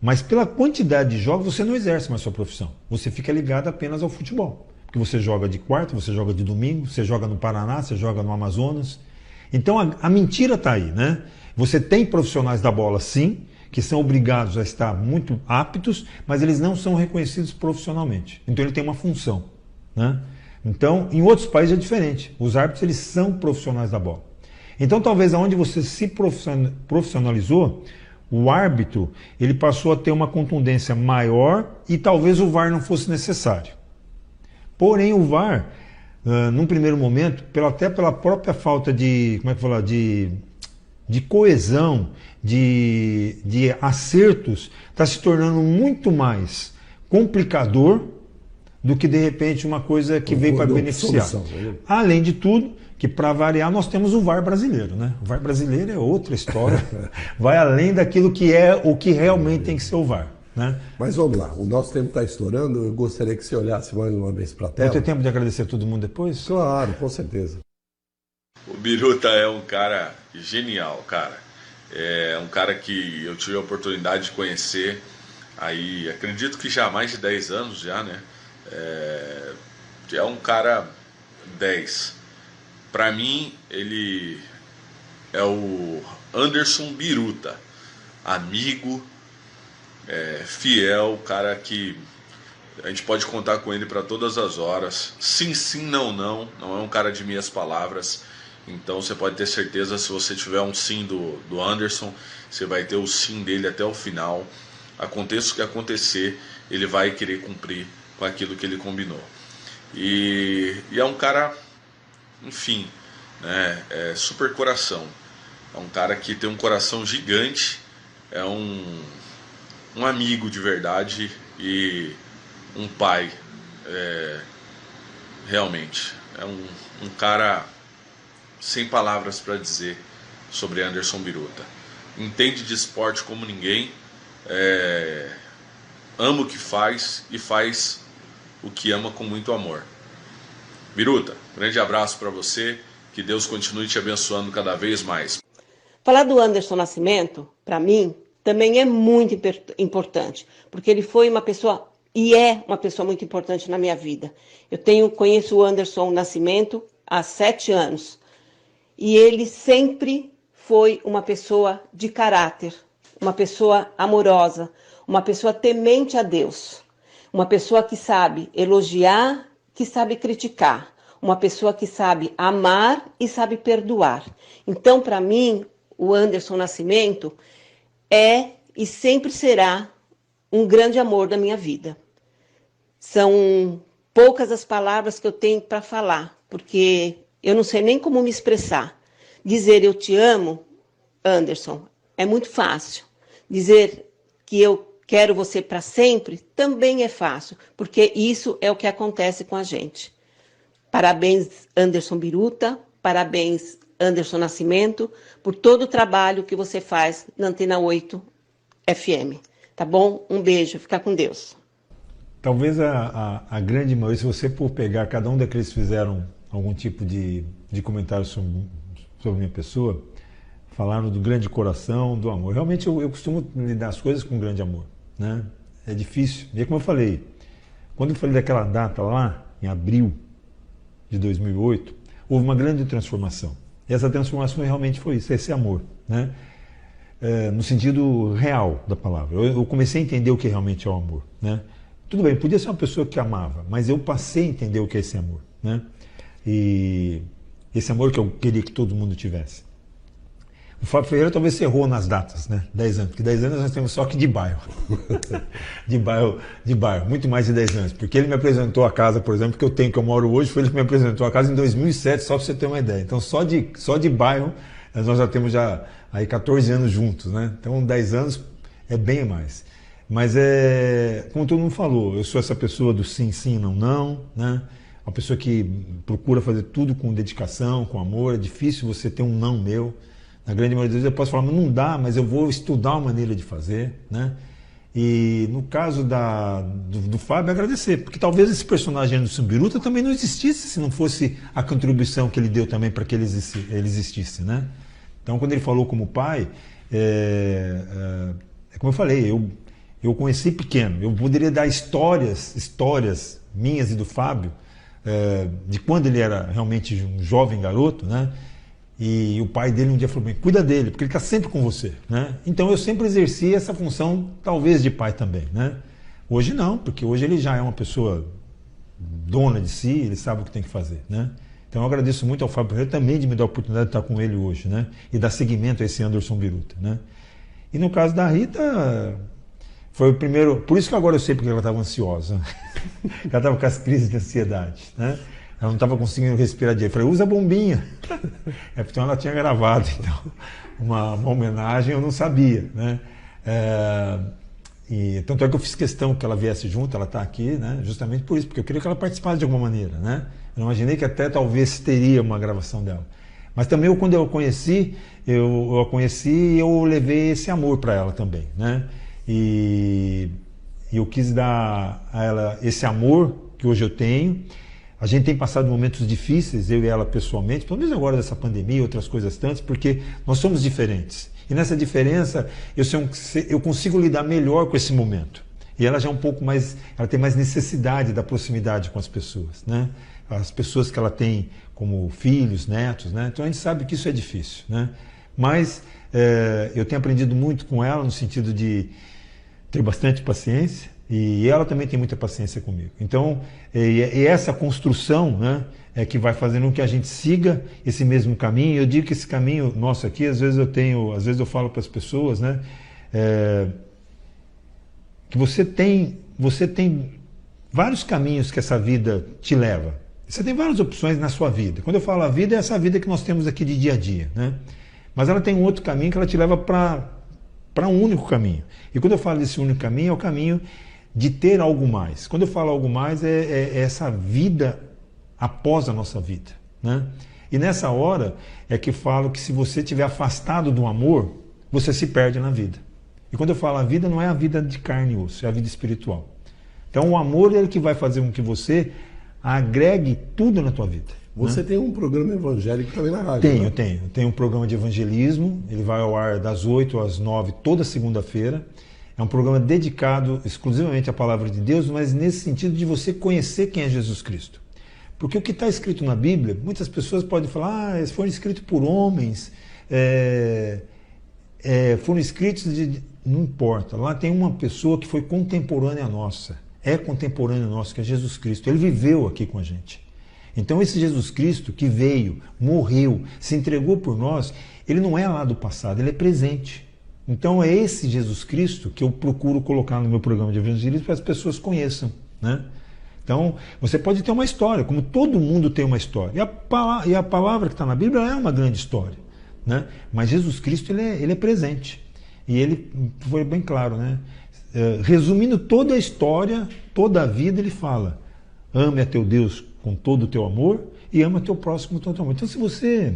mas pela quantidade de jogos você não exerce mais sua profissão. Você fica ligado apenas ao futebol. Porque você joga de quarta, você joga de domingo, você joga no Paraná, você joga no Amazonas. Então a mentira está aí, né? Você tem profissionais da bola, sim, que são obrigados a estar muito aptos, mas eles não são reconhecidos profissionalmente. Então ele tem uma função, né? Então, em outros países é diferente. Os árbitros, eles são profissionais da bola. Então, talvez aonde você se profissionalizou, o árbitro, ele passou a ter uma contundência maior e talvez o VAR não fosse necessário. Porém, o VAR, num primeiro momento, até pela própria falta de, como é que falar, de coesão, de acertos, está se tornando muito mais complicador do que, de repente, uma coisa que veio para beneficiar. Além de tudo, que para variar, nós temos o VAR brasileiro, né? O VAR brasileiro é outra história, vai além daquilo que é o que realmente tem que ser o VAR, né? Mas vamos lá, o nosso tempo está estourando, eu gostaria que você olhasse mais uma vez para a tela. Vai ter tempo de agradecer a todo mundo depois? Claro, com certeza. O Biruta é um cara genial, cara. É um cara que eu tive a oportunidade de conhecer aí, acredito que já há mais de 10 anos já, né? É um cara 10. Para mim, ele é o Anderson Biruta, amigo, fiel, cara que a gente pode contar com ele para todas as horas. Sim, sim, não, não. Não é um cara de meias palavras. Então você pode ter certeza, se você tiver um sim do Anderson, você vai ter o sim dele até o final. Aconteça o que acontecer, ele vai querer cumprir com aquilo que ele combinou. E é um cara, enfim, né, super coração. É um cara que tem um coração gigante, é um amigo de verdade e um pai, realmente. É um cara sem palavras para dizer sobre Anderson Biruta. Entende de esporte como ninguém, ama o que faz e faz o que ama com muito amor. Biruta, grande abraço para você, que Deus continue te abençoando cada vez mais. Falar do Anderson Nascimento, para mim, também é muito importante, porque ele foi uma pessoa e é uma pessoa muito importante na minha vida. Eu conheço o Anderson Nascimento há 7 anos e ele sempre foi uma pessoa de caráter, uma pessoa amorosa, uma pessoa temente a Deus, uma pessoa que sabe elogiar, que sabe criticar, uma pessoa que sabe amar e sabe perdoar. Então, para mim, o Anderson Nascimento é e sempre será um grande amor da minha vida. São poucas as palavras que eu tenho para falar, porque eu não sei nem como me expressar. Dizer eu te amo, Anderson, é muito fácil. Dizer que eu quero você para sempre também é fácil, porque isso é o que acontece com a gente. Parabéns, Anderson Biruta, parabéns, Anderson Nascimento, por todo o trabalho que você faz na Antena 8 FM. Tá bom? Um beijo, fica com Deus. Talvez a grande maioria, se você por pegar cada um daqueles que fizeram algum tipo de comentário sobre minha pessoa, falaram do grande coração, do amor. Realmente eu costumo lidar as coisas com grande amor, né? É difícil. E como eu falei, quando eu falei daquela data lá, em abril de 2008, houve uma grande transformação. E essa transformação realmente foi isso, esse amor, né? No sentido real da palavra. Eu comecei a entender o que realmente é o amor, né? Tudo bem, podia ser uma pessoa que amava, mas eu passei a entender o que é esse amor, né? E esse amor que eu queria que todo mundo tivesse. O Fábio Ferreira talvez errou nas datas, né? 10 anos, porque 10 anos nós temos só que de bairro. de bairro, muito mais de 10 anos. Porque ele me apresentou a casa, por exemplo, que eu moro hoje, foi ele que me apresentou a casa em 2007, só para você ter uma ideia. Então só de bairro nós já temos aí 14 anos juntos, né? Então 10 anos é bem mais. Mas como todo mundo falou, eu sou essa pessoa do sim, sim, não, não, né? Uma pessoa que procura fazer tudo com dedicação, com amor. É difícil você ter um não meu. Na grande maioria das vezes eu posso falar, mas não dá, mas eu vou estudar uma maneira de fazer, né? E no caso do Fábio, agradecer, porque talvez esse personagem do Biruta também não existisse se não fosse a contribuição que ele deu também para que ele existisse, né? Então, quando ele falou como pai, como eu falei, eu conheci pequeno, eu poderia dar histórias minhas e do Fábio, de quando ele era realmente um jovem garoto, né? E o pai dele um dia falou: bem, cuida dele, porque ele está sempre com você, né? Então eu sempre exerci essa função, talvez de pai também, né? Hoje não, porque hoje ele já é uma pessoa dona de si, ele sabe o que tem que fazer, né? Então eu agradeço muito ao Fábio Ferreira também de me dar a oportunidade de estar com ele hoje, né? E dar seguimento a esse Anderson Biruta, né? E no caso da Rita, foi o primeiro... Por isso que agora eu sei porque ela estava ansiosa. Ela estava com as crises de ansiedade, né? Ela não estava conseguindo respirar direito. Eu falei, usa a bombinha. Então ela tinha gravado então, uma homenagem, eu não sabia, né? E tanto é que eu fiz questão que ela viesse junto, ela está aqui, né? Justamente por isso, porque eu queria que ela participasse de alguma maneira, né? Eu imaginei que até talvez teria uma gravação dela. Mas também quando eu a conheci, eu levei esse amor para ela também, né? E eu quis dar a ela esse amor que hoje eu tenho. A gente tem passado momentos difíceis, eu e ela pessoalmente, pelo menos agora dessa pandemia e outras coisas tantas, porque nós somos diferentes. E nessa diferença eu consigo lidar melhor com esse momento. E ela já é um pouco mais, ela tem mais necessidade da proximidade com as pessoas, né? As pessoas que ela tem como filhos, netos, né? Então a gente sabe que isso é difícil, né? Mas eu tenho aprendido muito com ela no sentido de ter bastante paciência, e ela também tem muita paciência comigo. Então, e essa construção, né, é que vai fazendo com que a gente siga esse mesmo caminho. Eu digo que esse caminho nosso aqui, às vezes eu falo para as pessoas, né, que você tem vários caminhos que essa vida te leva. Você tem várias opções na sua vida. Quando eu falo a vida, é essa vida que nós temos aqui de dia a dia, né? Mas ela tem um outro caminho que ela te leva para um único caminho. E quando eu falo desse único caminho, é o caminho de ter algo mais. Quando eu falo algo mais, é essa vida após a nossa vida, né? E nessa hora é que falo que se você estiver afastado do amor, você se perde na vida. E quando eu falo a vida, não é a vida de carne e osso, é a vida espiritual. Então o amor é ele que vai fazer com que você agregue tudo na tua vida. Você tem um programa evangélico também na rádio, Tenho, né? tenho um programa de evangelismo, ele vai ao ar das 8 às 9 toda segunda-feira. É um programa dedicado exclusivamente à palavra de Deus, mas nesse sentido de você conhecer quem é Jesus Cristo. Porque o que está escrito na Bíblia, muitas pessoas podem falar, eles foram escritos por homens, foram escritos não importa, lá tem uma pessoa que foi contemporânea nossa, contemporâneo nosso, que é Jesus Cristo. Ele viveu aqui com a gente. Então esse Jesus Cristo que veio, morreu, se entregou por nós, ele não é lá do passado, ele é presente. Então é esse Jesus Cristo que eu procuro colocar no meu programa de evangelismo para que as pessoas conheçam, né? Então você pode ter uma história, como todo mundo tem uma história. E a palavra que está na Bíblia é uma grande história, né? Mas Jesus Cristo ele é presente. E ele foi bem claro, né? Resumindo toda a história, toda a vida, ele fala: ame a teu Deus com todo o teu amor e ama teu próximo com todo o teu amor. Então se você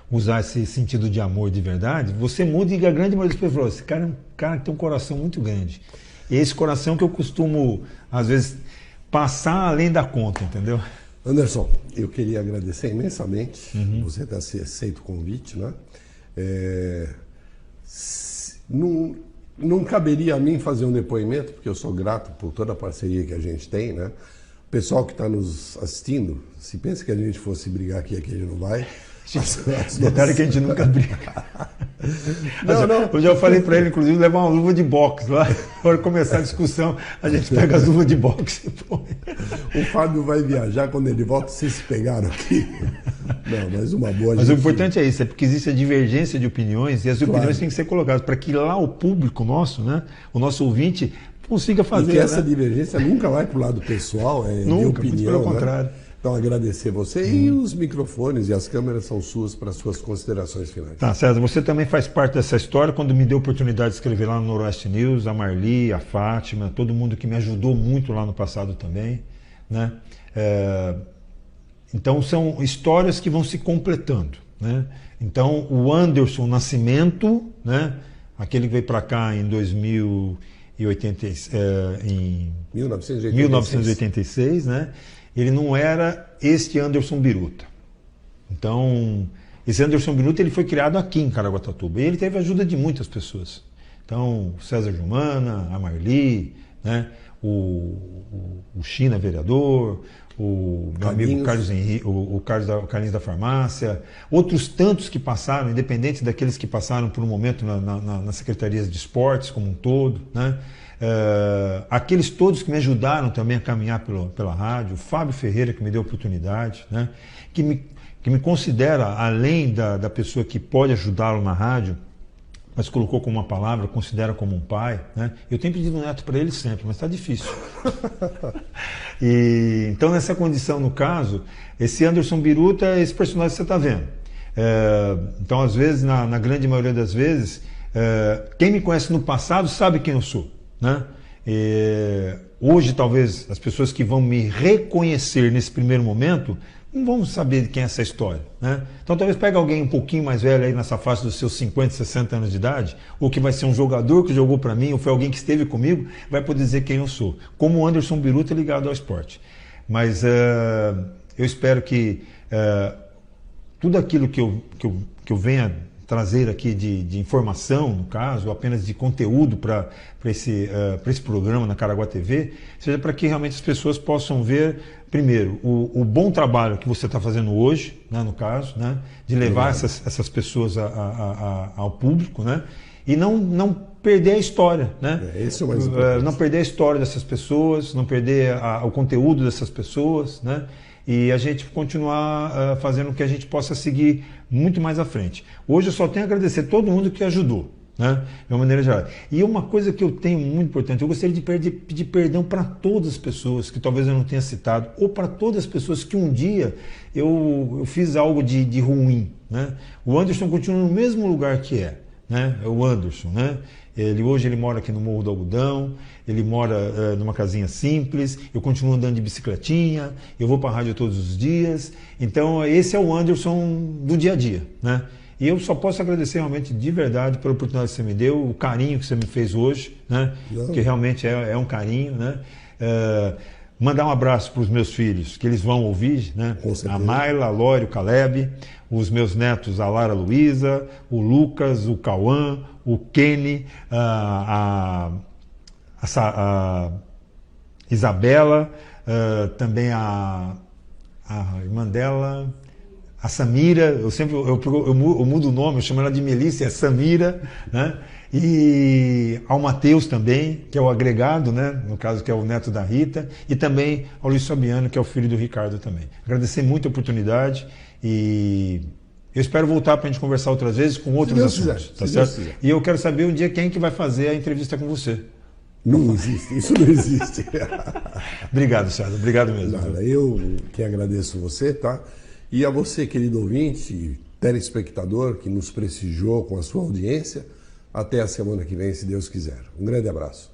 usar esse sentido de amor de verdade, você muda. E a grande maioria das pessoas falou: esse cara é um cara que tem um coração muito grande. E é esse coração que eu costumo, às vezes, passar além da conta, entendeu? Anderson, eu queria agradecer imensamente você ter aceito o convite, né? Não caberia a mim fazer um depoimento, porque eu sou grato por toda a parceria que a gente tem, né? O pessoal que está nos assistindo, se pensa que a gente fosse brigar aqui, a gente não vai. Detalhe que a gente nunca briga. Não. Hoje eu falei para ele, inclusive, levar uma luva de boxe lá. Para começar a discussão, a gente pega as luvas de boxe e põe. O Fábio vai viajar, quando ele volta, vocês se pegaram aqui. Não, mas uma boa. Mas o importante é isso, é porque existe a divergência de opiniões, e as opiniões têm que ser colocadas para que lá o público nosso, né, o nosso ouvinte, consiga fazer. Porque essa divergência nunca vai para o lado pessoal, nunca, de opinião, muito pelo contrário. Então, agradecer você e os microfones e as câmeras são suas para suas considerações finais. Tá, César, você também faz parte dessa história. Quando me deu a oportunidade de escrever lá no Noroeste News, a Marli, a Fátima, todo mundo que me ajudou muito lá no passado também, né? Então, são histórias que vão se completando, né? Então, o Anderson Nascimento, né? Aquele que veio para cá em 1986, né? Ele não era este Anderson Biruta. Então, esse Anderson Biruta ele foi criado aqui em Caraguatatuba. E ele teve a ajuda de muitas pessoas. Então, o César Jumana, a Marli, né? o China vereador, o meu amigo Carlos Henrique, o Carlinhos da Farmácia, outros tantos que passaram, independente daqueles que passaram por um momento nas secretarias de esportes como um todo, né? Aqueles todos que me ajudaram também a caminhar pela rádio, o Fábio Ferreira que me deu a oportunidade, né? que me considera, além da pessoa que pode ajudá-lo na rádio, mas colocou como uma palavra, considera como um pai, né? Eu tenho pedido neto para ele sempre, mas está difícil. Então, nessa condição, no caso, esse Anderson Biruta é esse personagem que você está vendo. Então, às vezes, na grande maioria das vezes, quem me conhece no passado sabe quem eu sou, né? Hoje, talvez, as pessoas que vão me reconhecer nesse primeiro momento não vão saber de quem é essa história, né? Então talvez pegue alguém um pouquinho mais velho aí nessa faixa dos seus 50, 60 anos de idade, ou que vai ser um jogador que jogou para mim, ou foi alguém que esteve comigo, vai poder dizer quem eu sou. Como o Anderson Biruta ligado ao esporte. Mas eu espero que tudo aquilo que eu venha trazer aqui de informação, no caso, ou apenas de conteúdo para esse programa na Caraguá TV, seja para que realmente as pessoas possam ver, primeiro, o bom trabalho que você está fazendo hoje, né, no caso, né, de levar essas pessoas ao público, né, e não perder a história, né? Esse é o mais importante. Não perder a história dessas pessoas, não perder o conteúdo dessas pessoas, né? E a gente continuar fazendo com que a gente possa seguir muito mais à frente. Hoje eu só tenho a agradecer todo mundo que ajudou, né? De uma maneira geral. E uma coisa que eu tenho muito importante, eu gostaria de pedir perdão para todas as pessoas que talvez eu não tenha citado, ou para todas as pessoas que um dia eu fiz algo de ruim, né? O Anderson continua no mesmo lugar que né? É o Anderson, né? Hoje ele mora aqui no Morro do Algodão, ele mora numa casinha simples, eu continuo andando de bicicletinha, eu vou para a rádio todos os dias. Então esse é o Anderson do dia a dia, né? E eu só posso agradecer realmente de verdade pela oportunidade que você me deu, o carinho que você me fez hoje, né? Que realmente é um carinho, né? Mandar um abraço para os meus filhos, que eles vão ouvir, né? A Mayla, a Lório, o Caleb, os meus netos, a Lara Luísa, o Lucas, o Cauã, o Kenny, a Isabela, também a irmã dela, a Samira, eu mudo o nome, eu chamo ela de Melissa, é Samira, né? E ao Matheus também, que é o agregado, né? No caso que é o neto da Rita, e também ao Luiz Fabiano, que é o filho do Ricardo também. Agradecer muito a oportunidade e eu espero voltar para a gente conversar outras vezes com outros assuntos, tá certo? E eu quero saber um dia quem que vai fazer a entrevista com você. Não existe, isso não existe. Obrigado, César, obrigado mesmo. Nada, eu que agradeço você, tá? E a você, querido ouvinte, telespectador, que nos prestigiou com a sua audiência. Até a semana que vem, se Deus quiser. Um grande abraço.